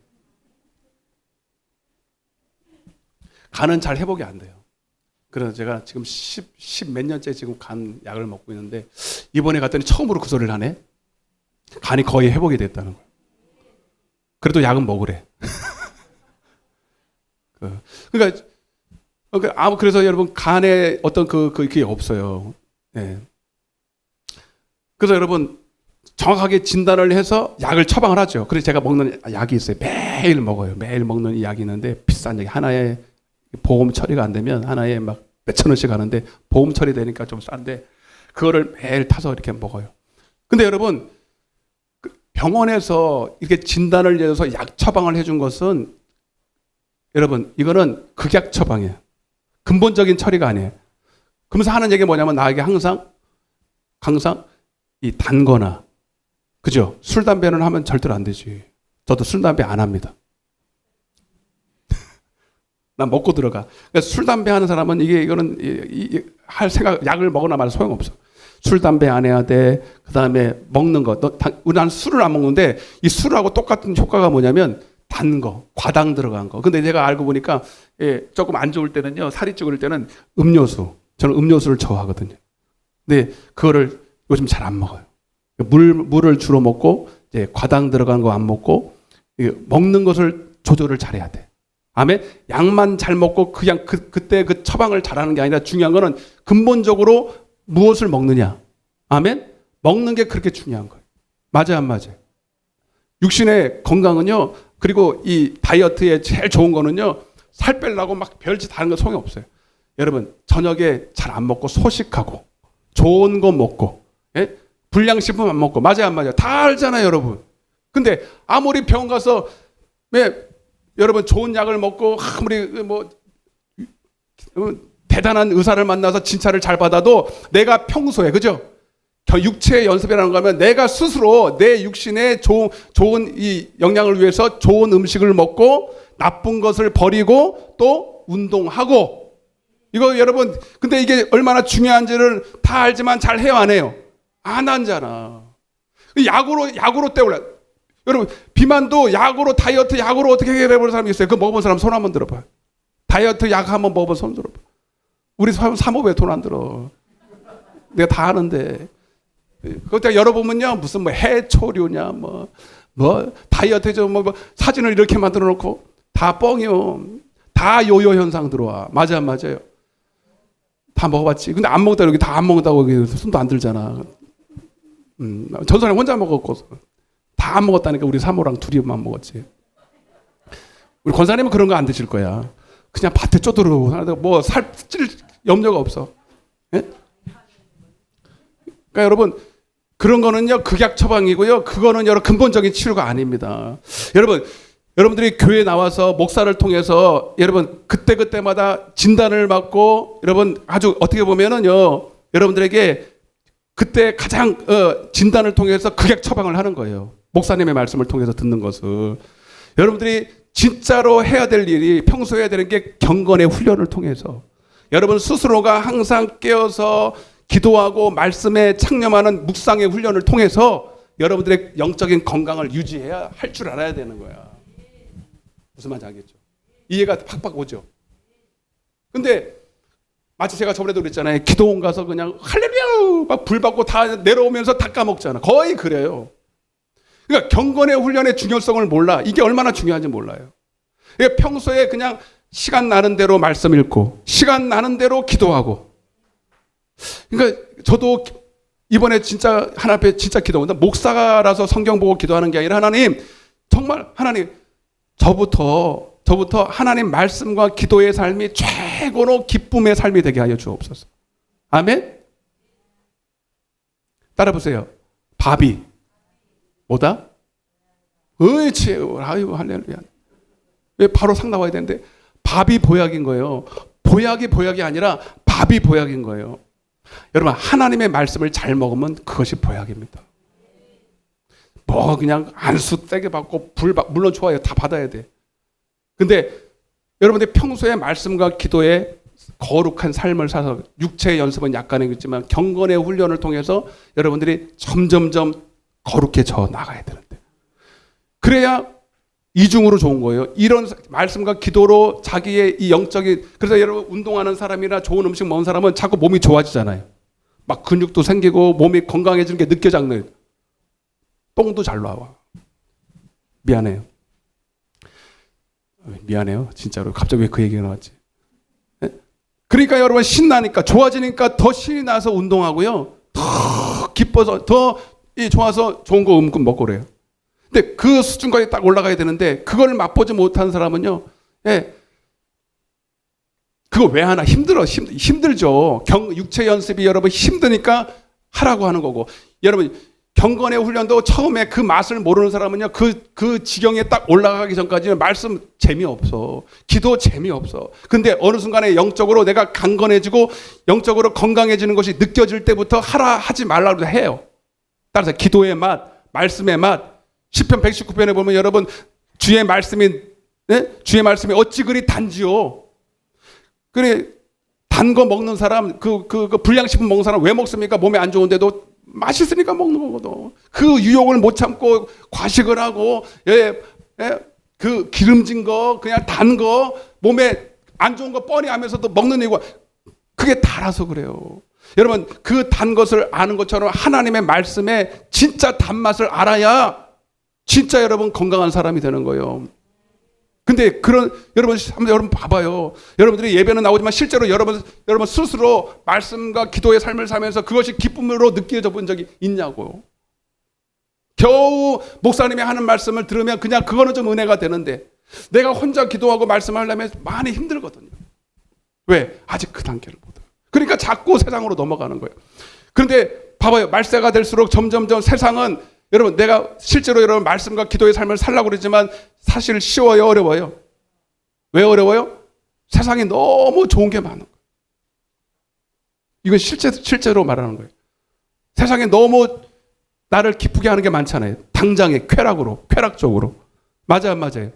간은 잘 회복이 안 돼요. 그래서 제가 지금 10 몇 년째 지금 간 약을 먹고 있는데 이번에 갔더니 처음으로 그 소리를 하네. 간이 거의 회복이 됐다는 거예요. 그래도 약은 먹으래. 그래서 여러분 간에 어떤 그게 없어요. 네. 그래서 여러분 정확하게 진단을 해서 약을 처방을 하죠. 그래서 제가 먹는 약이 있어요. 매일 먹어요. 매일 먹는 이 약이 있는데 비싼 약이 하나에 보험 처리가 안 되면 하나에 막 몇천 원씩 하는데 보험 처리되니까 좀 싼데 그거를 매일 타서 이렇게 먹어요. 근데 여러분 병원에서 이렇게 진단을 내서 약 처방을 해준 것은 여러분 이거는 극약 처방이에요. 근본적인 처리가 아니에요. 그러면서 하는 얘기가 뭐냐면 나에게 항상 이 단거나 그죠? 술 담배는 하면 절대로 안 되지. 저도 술 담배 안 합니다. 난 먹고 들어가. 그러니까 술 담배 하는 사람은 이거는 할 생각 약을 먹으나 말 소용없어. 술 담배 안 해야 돼. 그다음에 먹는 거. 나는 술을 안 먹는데 이 술하고 똑같은 효과가 뭐냐면 단 거, 과당 들어간 거. 근데 제가 알고 보니까 조금 안 좋을 때는요, 살이 찌을 때는 음료수. 저는 음료수를 좋아하거든요. 근데 그거를 요즘 잘 안 먹어요. 물을 주로 먹고 이제 과당 들어간 거 안 먹고 먹는 것을 조절을 잘해야 돼. 아멘. 약만 잘 먹고 그냥 그때 그 처방을 잘하는 게 아니라 중요한 거는 근본적으로 무엇을 먹느냐. 아멘. 먹는 게 그렇게 중요한 거예요. 맞아요, 안 맞아요? 육신의 건강은요. 그리고 이 다이어트에 제일 좋은 거는요. 살 빼려고 막 별짓 다른 거 소용이 없어요. 여러분 저녁에 잘 안 먹고 소식하고 좋은 거 먹고 불량식품 안 먹고 맞아요, 안 맞아요? 다 알잖아요, 여러분. 근데 아무리 병원 가서 여러분 좋은 약을 먹고 아무리 대단한 의사를 만나서 진찰을 잘 받아도 내가 평소에 그죠? 육체의 연습이라는 거면 내가 스스로 내 육신에 좋은 이 영양을 위해서 좋은 음식을 먹고 나쁜 것을 버리고 또 운동하고 이거 여러분 근데 이게 얼마나 중요한지를 다 알지만 잘 해요, 안 해요? 안 하잖아. 약으로 때울래. 여러분 비만도 약으로 다이어트 약으로 어떻게 해결해보는 사람이 있어요? 그거 먹어본 사람 손 한번 들어봐요. 다이어트 약 한번 먹어본 손 들어봐. 우리 사모왜 돈 안 들어? 내가 다 아는데. 그때 열어보면요 무슨 해초류냐 뭐 다이어트 뭐 사진을 이렇게 만들어 놓고 다 뻥이요. 다 요요 현상 들어와. 맞아 안 맞아요? 다 먹어봤지. 근데 안 먹다 여기 다 안 먹는다고 손도 안 들잖아. 전선에 혼자 먹었고 다 안 먹었다니까 우리 사모랑 둘이만 먹었지. 우리 권사님은 그런 거 안 드실 거야. 그냥 밭에 쪼들어 뭐 살 찔 염려가 없어. 예? 그러니까 여러분 그런 거는요 극약 처방이고요. 그거는 여러 근본적인 치료가 아닙니다. 여러분들이 교회 나와서 목사를 통해서 여러분 그때마다 진단을 받고 여러분 아주 어떻게 보면은요 여러분들에게 그때 가장 진단을 통해서 극약 처방을 하는 거예요. 목사님의 말씀을 통해서 듣는 것을. 여러분들이 진짜로 해야 될 일이 평소에 해야 되는 게 경건의 훈련을 통해서 여러분 스스로가 항상 깨어서 기도하고 말씀에 창념하는 묵상의 훈련을 통해서 여러분들의 영적인 건강을 유지해야 할 줄 알아야 되는 거야. 무슨 말인지 알겠죠? 이해가 팍팍 오죠? 근데 마치 제가 저번에도 그랬잖아요. 기도원 가서 그냥 할렐루야 막 불 받고 다 내려오면서 다 까먹잖아. 거의 그래요. 그러니까 경건의 훈련의 중요성을 몰라. 이게 얼마나 중요한지 몰라요. 그러니까 평소에 그냥 시간 나는 대로 말씀 읽고 시간 나는 대로 기도하고 그러니까 저도 이번에 진짜 하나님 앞에 진짜 기도한다. 목사라서 성경 보고 기도하는 게 아니라 하나님 정말 하나님 저부터 하나님 말씀과 기도의 삶이 최고로 기쁨의 삶이 되게 하여 주옵소서. 아멘? 따라 보세요. 밥이 뭐다? 의치 아유 할렐루야. 왜 바로 상 나와야 되는데 밥이 보약인 거예요. 보약이 아니라 밥이 보약인 거예요. 여러분 하나님의 말씀을 잘 먹으면 그것이 보약입니다. 뭐 그냥 안수 세게 받고 물론 좋아요. 다 받아야 돼. 근데 여러분들 평소에 말씀과 기도에 거룩한 삶을 살아서 육체의 연습은 약간이겠지만 경건의 훈련을 통해서 여러분들이 점점점 거룩해져 나가야 되는데 그래야 이중으로 좋은 거예요. 이런 말씀과 기도로 자기의 이 영적인 그래서 여러분 운동하는 사람이나 좋은 음식 먹는 사람은 자꾸 몸이 좋아지잖아요. 막 근육도 생기고 몸이 건강해지는 게 느껴져 않는 똥도 잘 나와. 미안해요. 진짜로 갑자기 왜 그 얘기가 나왔지? 그러니까 여러분 신나니까 좋아지니까 더 신이 나서 운동하고요. 더 기뻐서 더 좋아서 좋은 거 음식 먹고 그래요. 근데 그 수준까지 딱 올라가야 되는데 그걸 맛보지 못한 사람은요. 그거 왜 하나? 힘들죠. 육체 연습이 여러분 힘드니까 하라고 하는 거고. 여러분 경건의 훈련도 처음에 그 맛을 모르는 사람은요. 그 지경에 딱 올라가기 전까지는 말씀 재미없어. 기도 재미없어. 근데 어느 순간에 영적으로 내가 강건해지고 영적으로 건강해지는 것이 느껴질 때부터 하지 말라고 해요. 따라서 기도의 맛, 말씀의 맛. 시편 119편에 보면 여러분 주의 말씀이 어찌 그리 단지요. 그래 단 거 먹는 사람 그 불량식품 먹는 사람 왜 먹습니까? 몸에 안 좋은데도 맛있으니까 먹는 거거든. 그 유혹을 못 참고 과식을 하고 그 기름진 거, 그냥 단 거, 몸에 안 좋은 거 뻔히 하면서도 먹는 이유가 그게 달아서 그래요. 여러분, 그 단 것을 아는 것처럼 하나님의 말씀의 진짜 단맛을 알아야 진짜 여러분 건강한 사람이 되는 거예요. 근데 여러분 봐봐요. 여러분들이 예배는 나오지만 실제로 여러분 스스로 말씀과 기도의 삶을 살면서 그것이 기쁨으로 느껴져 본 적이 있냐고요. 겨우 목사님이 하는 말씀을 들으면 그냥 그거는 좀 은혜가 되는데 내가 혼자 기도하고 말씀하려면 많이 힘들거든요. 왜? 아직 그 단계를 못 해요. 그러니까 자꾸 세상으로 넘어가는 거예요. 그런데 봐봐요. 말세가 될수록 점점점 세상은 여러분 내가 실제로 여러분 말씀과 기도의 삶을 살라고 그러지만 사실 쉬워요? 어려워요? 왜 어려워요? 세상에 너무 좋은 게 많은 거예요. 이건 실제로 말하는 거예요. 세상에 너무 나를 기쁘게 하는 게 많잖아요. 당장에 쾌락적으로. 맞아요, 안 맞아요?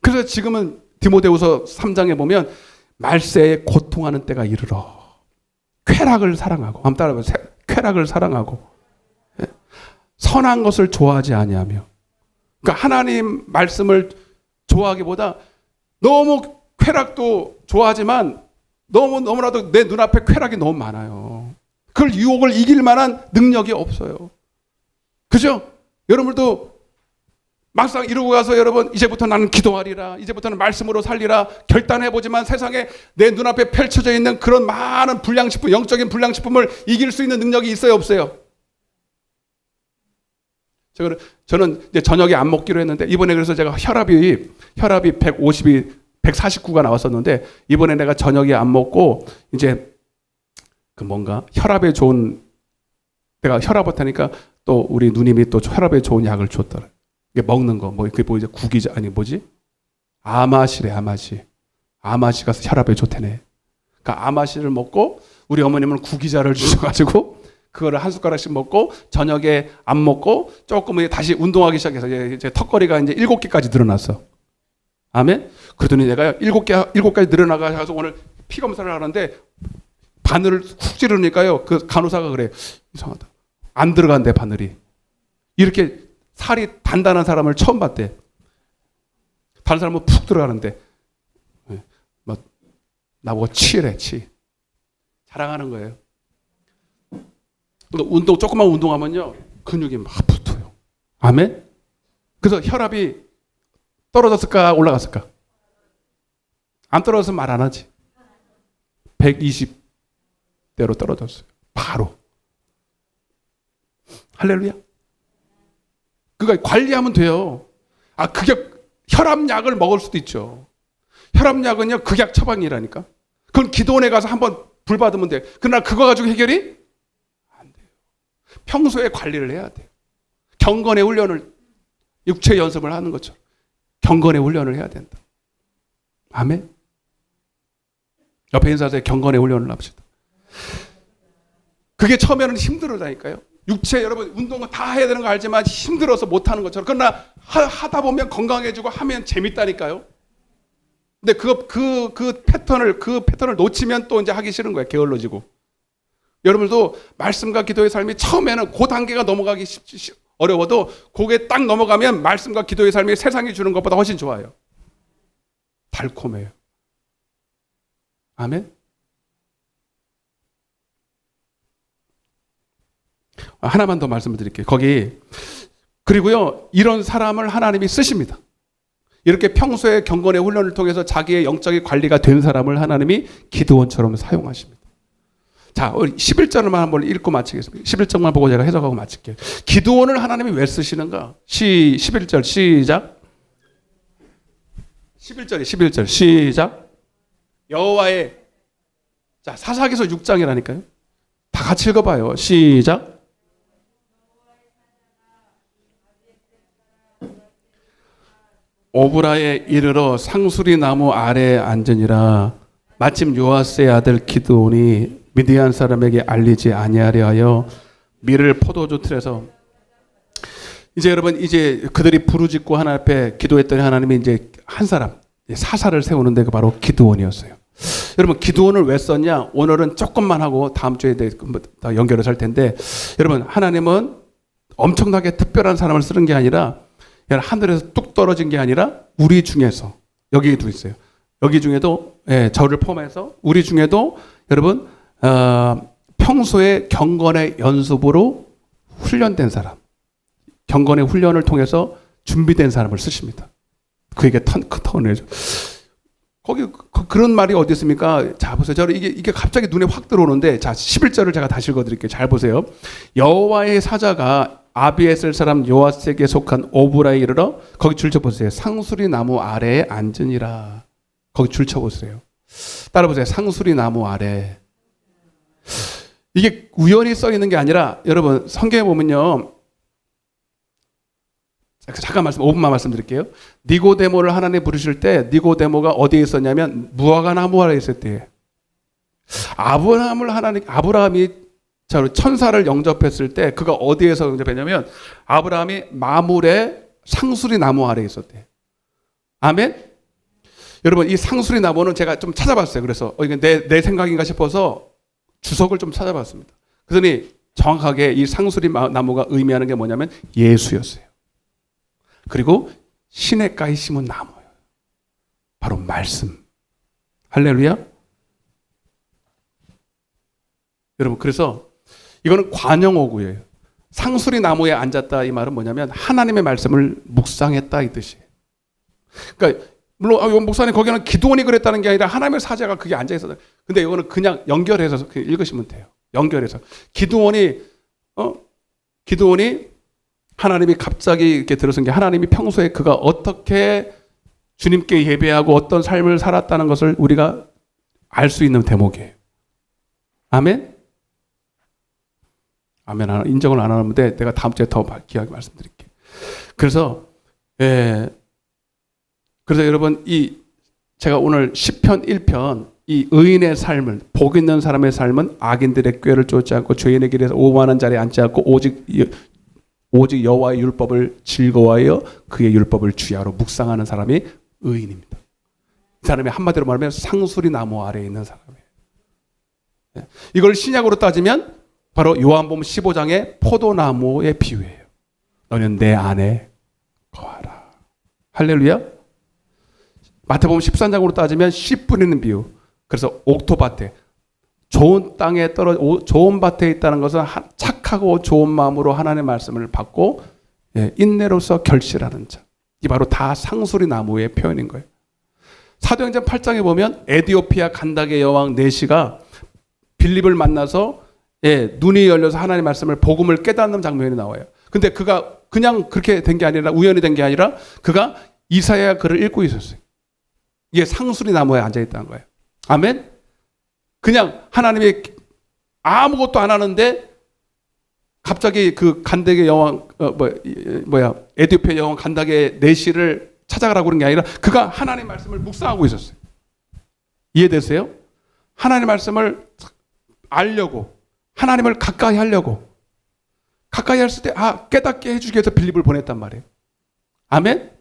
그래서 지금은 디모데후서 3장에 보면 말세에 고통하는 때가 이르러 쾌락을 사랑하고, 한번 따라해보세요. 쾌락을 사랑하고 선한 것을 좋아하지 아니하며. 그러니까 하나님 말씀을 좋아하기보다 너무 쾌락도 좋아하지만 너무나도 내 눈앞에 쾌락이 너무 많아요. 그걸 유혹을 이길 만한 능력이 없어요. 그죠? 여러분들도 막상 이러고 가서 여러분 이제부터 나는 기도하리라, 이제부터는 말씀으로 살리라 결단해보지만 세상에 내 눈앞에 펼쳐져 있는 그런 많은 불량식품, 영적인 불량식품을 이길 수 있는 능력이 있어요, 없어요? 저는 이제 저녁에 안 먹기로 했는데 이번에 그래서 제가 혈압이 149가 나왔었는데 이번에 내가 저녁에 안 먹고 이제 혈압에 좋은, 내가 혈압을 타니까 또 우리 누님이 또 혈압에 좋은 약을 줬더라. 이게 먹는 거, 그게 뭐지? 구기자, 아마시래, 아마시. 아마시가 혈압에 좋대네. 그러니까 아마시를 먹고 우리 어머님은 구기자를 주셔가지고 그거를 한 숟가락씩 먹고 저녁에 안 먹고 조금 다시 운동하기 시작해서 이제 턱걸이가 이제 7개까지 늘어났어. 아멘? 그러더니 내가 7개까지 늘어나가서 오늘 피 검사를 하는데 바늘을 쿡 찌르니까요. 그 간호사가 그래. 이상하다. 안 들어간대, 바늘이. 이렇게 살이 단단한 사람을 처음 봤대. 다른 사람은 푹 들어가는데. 나보고 치래, 치. 자랑하는 거예요. 조금만 운동하면요. 근육이 막 붙어요. 아멘? 그래서 혈압이 떨어졌을까, 올라갔을까? 안 떨어져서 말 안 하지. 120대로 떨어졌어요. 바로. 할렐루야. 그러니까 관리하면 돼요. 그게 혈압약을 먹을 수도 있죠. 혈압약은요, 극약 처방이라니까. 그건 기도원에 가서 한번 불 받으면 돼. 그러나 그거 가지고 해결이 안 돼요. 평소에 관리를 해야 돼요. 경건의 훈련을, 육체 연습을 하는 것처럼 경건의 훈련을 해야 된다. 아멘. 옆에 인사하세요. 경건의 훈련을 합시다. 그게 처음에는 힘들다니까요. 육체 여러분 운동은 다 해야 되는 거 알지만 힘들어서 못하는 것처럼. 그러나 하다 보면 건강해지고 하면 재밌다니까요. 근데 그 패턴을 놓치면 또 이제 하기 싫은 거예요. 게을러지고. 여러분도 말씀과 기도의 삶이 처음에는 그 단계가 넘어가기 어려워도 그게 딱 넘어가면 말씀과 기도의 삶이 세상이 주는 것보다 훨씬 좋아요. 달콤해요. 아멘. 하나만 더 말씀을 드릴게요. 그리고요, 이런 사람을 하나님이 쓰십니다. 이렇게 평소에 경건의 훈련을 통해서 자기의 영적인 관리가 된 사람을 하나님이 기드온처럼 사용하십니다. 자, 11절만 한번 읽고 마치겠습니다. 11절만 보고 제가 해석하고 마칠게요. 기드온을 하나님이 왜 쓰시는가? 11절 시작. 11절 시작. 여호와의, 자, 사사기서 6장이라니까요. 다 같이 읽어봐요. 시작. 오브라에 이르러 상수리 나무 아래에 앉으니라. 마침 요아스의 아들 기드온이 미디안 사람에게 알리지 아니하려 하여 밀을 포도주 틀에서, 이제 여러분 이제 그들이 부르짖고 하나님 앞에 기도했더니 하나님이 이제 한 사람 사사를 세우는데 그 바로 기드온이었어요. 여러분 기드온을 왜 썼냐? 오늘은 조금만 하고 다음 주에 더 연결을 할 텐데, 여러분 하나님은 엄청나게 특별한 사람을 쓰는 게 아니라 그냥 하늘에서 뚝 떨어진 게 아니라 우리 중에서 여기에도 있어요. 여기 중에도 저를 포함해서 우리 중에도 여러분 평소에 경건의 연습으로 훈련된 사람, 경건의 훈련을 통해서 준비된 사람을 쓰십니다. 그에게 큰 턴이죠. 거기 그런 말이 어디 있습니까? 자 보세요. 저는 이게 갑자기 눈에 확 들어오는데 자 11절을 제가 다시 읽어드릴게요. 잘 보세요. 여호와의 사자가 아비에셀 사람 요아스에게 속한 오브라에 이르러 거기 줄 쳐보세요. 상수리 나무 아래에 앉으니라. 거기 줄 쳐보세요. 따라 보세요. 상수리 나무 아래. 이게 우연히 써 있는 게 아니라 여러분 성경에 보면요. 잠깐 5분만 말씀드릴게요. 니고데모를 하나님 부르실 때 니고데모가 어디에 있었냐면 무화과 나무 아래에 있을 때 아브라함이 천사를 영접했을 때 그가 어디에서 영접했냐면 아브라함이 마물의 상수리 나무 아래에 있었대요. 아멘? 여러분 이 상수리 나무는 제가 좀 찾아봤어요. 그래서 이게 내 생각인가 싶어서 주석을 좀 찾아봤습니다. 그러더니 정확하게 이 상수리 나무가 의미하는 게 뭐냐면 예수였어요. 그리고 시냇가에 심은 나무예요. 바로 말씀. 할렐루야. 여러분 그래서 이거는 관용어구예요. 상수리 나무에 앉았다 이 말은 뭐냐면 하나님의 말씀을 묵상했다 이 뜻이에요. 그러니까 물론 목사님 거기는 기도원이 그랬다는 게 아니라 하나님의 사자가 그게 앉아 있었다. 근데 이거는 그냥 연결해서 읽으시면 돼요. 연결해서 기도원이 하나님이 갑자기 이렇게 들어선 게 하나님이 평소에 그가 어떻게 주님께 예배하고 어떤 삶을 살았다는 것을 우리가 알 수 있는 대목이에요. 아멘? 아멘. 인정을 안 하는데 내가 다음 주에 더 귀하게 말씀드릴게요. 그래서 여러분 제가 오늘 시편 1편 이 의인의 삶을 복 있는 사람의 삶은 악인들의 꾀를 쫓지 않고 죄인의 길에서 오만한 자리에 앉지 않고 오직 여호와의 율법을 즐거워하여 그의 율법을 주야로 묵상하는 사람이 의인입니다. 이 사람이 한마디로 말하면 상수리 나무 아래에 있는 사람이에요. 이걸 신약으로 따지면 바로 요한복음 15장의 포도나무의 비유예요. 너는 내 안에 거하라. 할렐루야. 마태복음 13장으로 따지면 씨 뿌리는 비유. 그래서 옥토밭에 좋은 땅에 좋은 밭에 있다는 것은 착하고 좋은 마음으로 하나님의 말씀을 받고 인내로서 결실하는 자. 이 바로 다 상수리 나무의 표현인 거예요. 사도행전 8장에 보면 에디오피아 간다게 여왕 네시가 빌립을 만나서 눈이 열려서 하나님의 말씀을 복음을 깨닫는 장면이 나와요. 근데 그가 그냥 그렇게 된 게 아니라 우연히 된 게 아니라 그가 이사야 글을 읽고 있었어요. 이게 상수리 나무에 앉아 있다는 거예요. 아멘. 그냥 하나님이 아무것도 안 하는데 갑자기 그 간다게 여왕 에디오피아 여왕 간다게 네시를 찾아가라고 그런 게 아니라 그가 하나님의 말씀을 묵상하고 있었어요. 이해되세요? 하나님의 말씀을 알려고 하나님을 가까이 하려고 가까이 했을 때 깨닫게 해주기 위해서 빌립을 보냈단 말이에요. 아멘.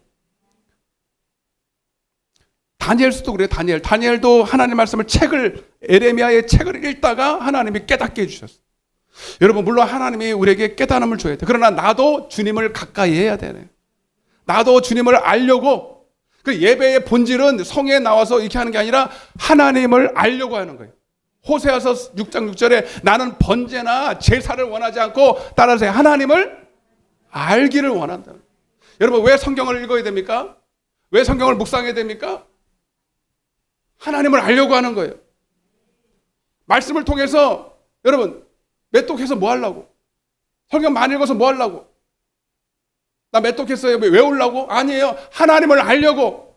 다니엘서도 그래요. 다니엘도 하나님의 말씀을 에레미야의 책을 읽다가 하나님이 깨닫게 해주셨어요. 여러분 물론 하나님이 우리에게 깨달음을 줘야 돼요. 그러나 나도 주님을 가까이 해야 되네요. 나도 주님을 알려고 그 예배의 본질은 성에 나와서 이렇게 하는 게 아니라 하나님을 알려고 하는 거예요. 호세아서 6장 6절에 나는 번제나 제사를 원하지 않고 따라서 하나님을 알기를 원한다. 여러분 왜 성경을 읽어야 됩니까? 왜 성경을 묵상해야 됩니까? 하나님을 알려고 하는 거예요. 말씀을 통해서 여러분 메뚜기해서 뭐 하려고? 성경 많이 읽어서 뭐 하려고? 나 메뚜기했어요. 왜 외우려고? 아니에요. 하나님을 알려고.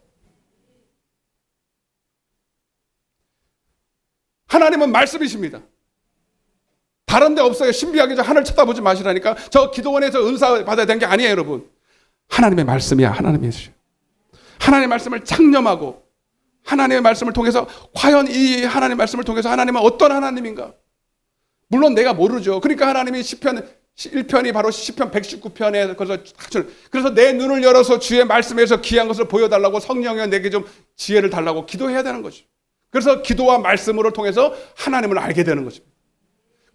하나님은 말씀이십니다. 다른 데 없어요. 신비하게 저 하늘 쳐다보지 마시라니까. 저 기도원에서 은사 받아야 되는 게 아니에요, 여러분. 하나님의 말씀이야, 하나님의 말씀. 하나님의 말씀을 창념하고 하나님의 말씀을 통해서 과연 이 하나님의 말씀을 통해서 하나님은 어떤 하나님인가? 물론 내가 모르죠. 그러니까 하나님이 시편 1편이 바로 시편 119편에 그래서 내 눈을 열어서 주의 말씀에서 귀한 것을 보여달라고 성령이여 내게 좀 지혜를 달라고 기도해야 되는 거죠. 그래서 기도와 말씀으로 통해서 하나님을 알게 되는 것입니다.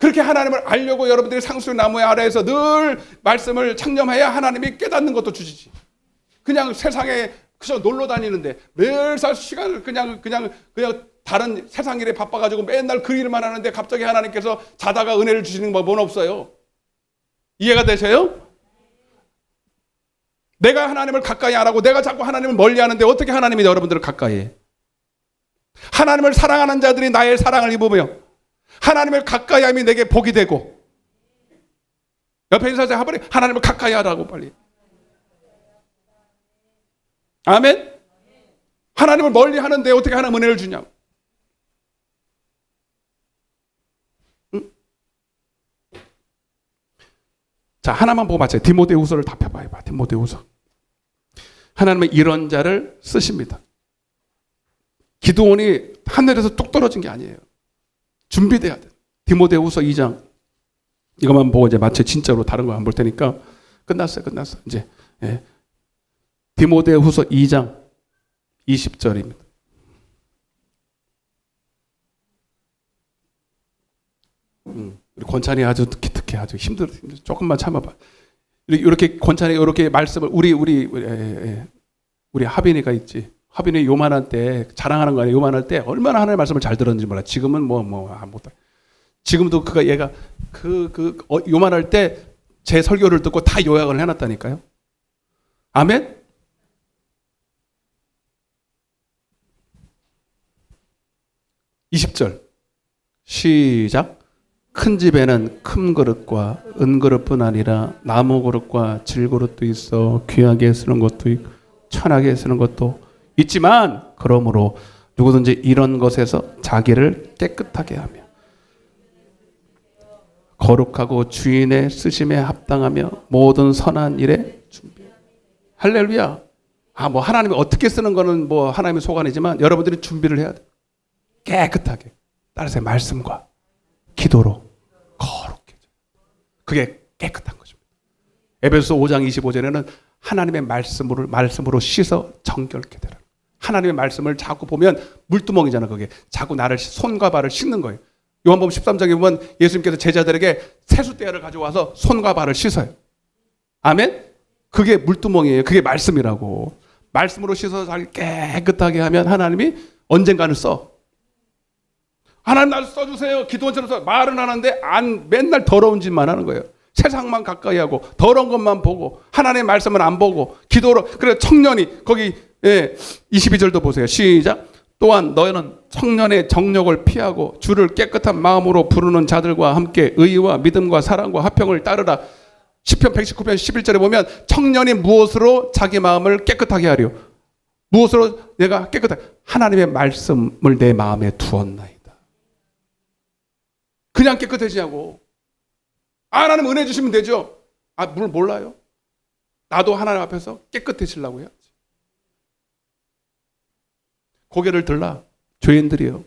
그렇게 하나님을 알려고 여러분들이 상수나무의 아래에서 늘 말씀을 창념해야 하나님이 깨닫는 것도 주시지. 그냥 세상에 그저 놀러 다니는데 매일 시간을 그냥 다른 세상 일에 바빠가지고 맨날 그 일만 하는데 갑자기 하나님께서 자다가 은혜를 주시는 법은 없어요. 이해가 되세요? 내가 하나님을 가까이 안 하고 내가 자꾸 하나님을 멀리 하는데 어떻게 하나님이 여러분들을 가까이 해? 하나님을 사랑하는 자들이 나의 사랑을 입으며 하나님을 가까이 함이 내게 복이 되고, 옆에 있는 사람한테 한번 하나님을 가까이 하라고 빨리. 아멘? 하나님을 멀리 하는데 어떻게 하나님 은혜를 주냐고. 응? 자, 하나만 보고 맞춰요. 디모데후서를 다 펴봐요. 디모데후서. 하나님은 이런 자를 쓰십니다. 기드온이 하늘에서 뚝 떨어진 게 아니에요. 준비돼야 돼. 디모데후서 2장. 이것만 보고 이제 마치 진짜로 다른 거 안 볼 테니까 끝났어요. 이제. 예. 디모데후서 2장 20절입니다. 우리 권찬이 아주 특히 아주 힘들어. 조금만 참아봐. 이렇게 권찬이 이렇게 말씀을 우리 하빈이가 있지. 하빈이 요만할 때 자랑하는 거 아니에요. 요만할 때 얼마나 하나님의 말씀을 잘 들었는지 몰라. 지금은 못. 지금도 얘가 요만할 때 제 설교를 듣고 다 요약을 해놨다니까요. 아멘. (20절) 시작. 큰 집에는 큰 그릇과 은그릇뿐 아니라 나무 그릇과 질그릇도 있어 귀하게 쓰는 것도 있고 천하게 쓰는 것도 있지만, 그러므로 누구든지 이런 것에서 자기를 깨끗하게 하며 거룩하고 주인의 쓰심에 합당하며 모든 선한 일에 준비해. 할렐루야. 하나님이 어떻게 쓰는 거는 하나님의 소관이지만 여러분들이 준비를 해야 돼. 깨끗하게. 따라서 말씀과 기도로 거룩해. 그게 깨끗한 것입니다. 에베소서 5장 25절에는 하나님의 말씀으로 씻어 정결케 되라. 하나님의 말씀을 자꾸 보면 물두멍이잖아. 그게 자꾸 나를 손과 발을 씻는 거예요. 요한복음 13장에 보면 예수님께서 제자들에게 세숫대야를 가져와서 손과 발을 씻어요. 아멘? 그게 물두멍이에요. 그게 말씀이라고. 말씀으로 씻어서 잘 깨끗하게 하면 하나님이 언젠가는 써. 하나님 나를 써주세요. 기도원처럼 써. 말은 하는데 맨날 더러운 짓만 하는 거예요. 세상만 가까이 하고 더러운 것만 보고 하나님의 말씀은 안 보고 기도로. 그래 청년이 거기 22절도 보세요. 시작. 또한 너희는 청년의 정욕을 피하고 주를 깨끗한 마음으로 부르는 자들과 함께 의와 믿음과 사랑과 화평을 따르라. 시편 119편 11절에 보면 청년이 무엇으로 자기 마음을 깨끗하게 하려? 무엇으로 내가 깨끗하게? 하나님의 말씀을 내 마음에 두었나이다. 그냥 깨끗해지냐고. 하나님 은혜 주시면 되죠. 뭘 몰라요? 나도 하나님 앞에서 깨끗해지려고 해야지. 고개를 들라. 죄인들이요.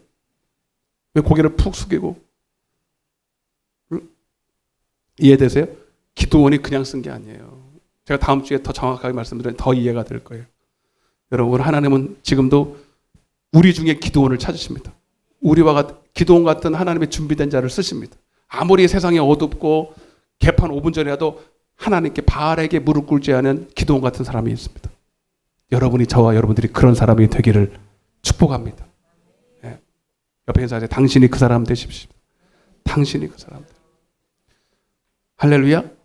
왜 고개를 푹 숙이고. 이해되세요? 기도원이 그냥 쓴 게 아니에요. 제가 다음 주에 더 정확하게 말씀드리면 더 이해가 될 거예요. 여러분, 하나님은 지금도 우리 중에 기도원을 찾으십니다. 우리와 기도원 같은 하나님의 준비된 자를 쓰십니다. 아무리 세상이 어둡고 개판 5분 전이라도 하나님께 바알에게 무릎 꿇지 않은 기도원 같은 사람이 있습니다. 여러분이 저와 여러분들이 그런 사람이 되기를 축복합니다. 예. 옆에 있는 사람한테 당신이 그 사람 되십시오. 당신이 그 사람. 할렐루야.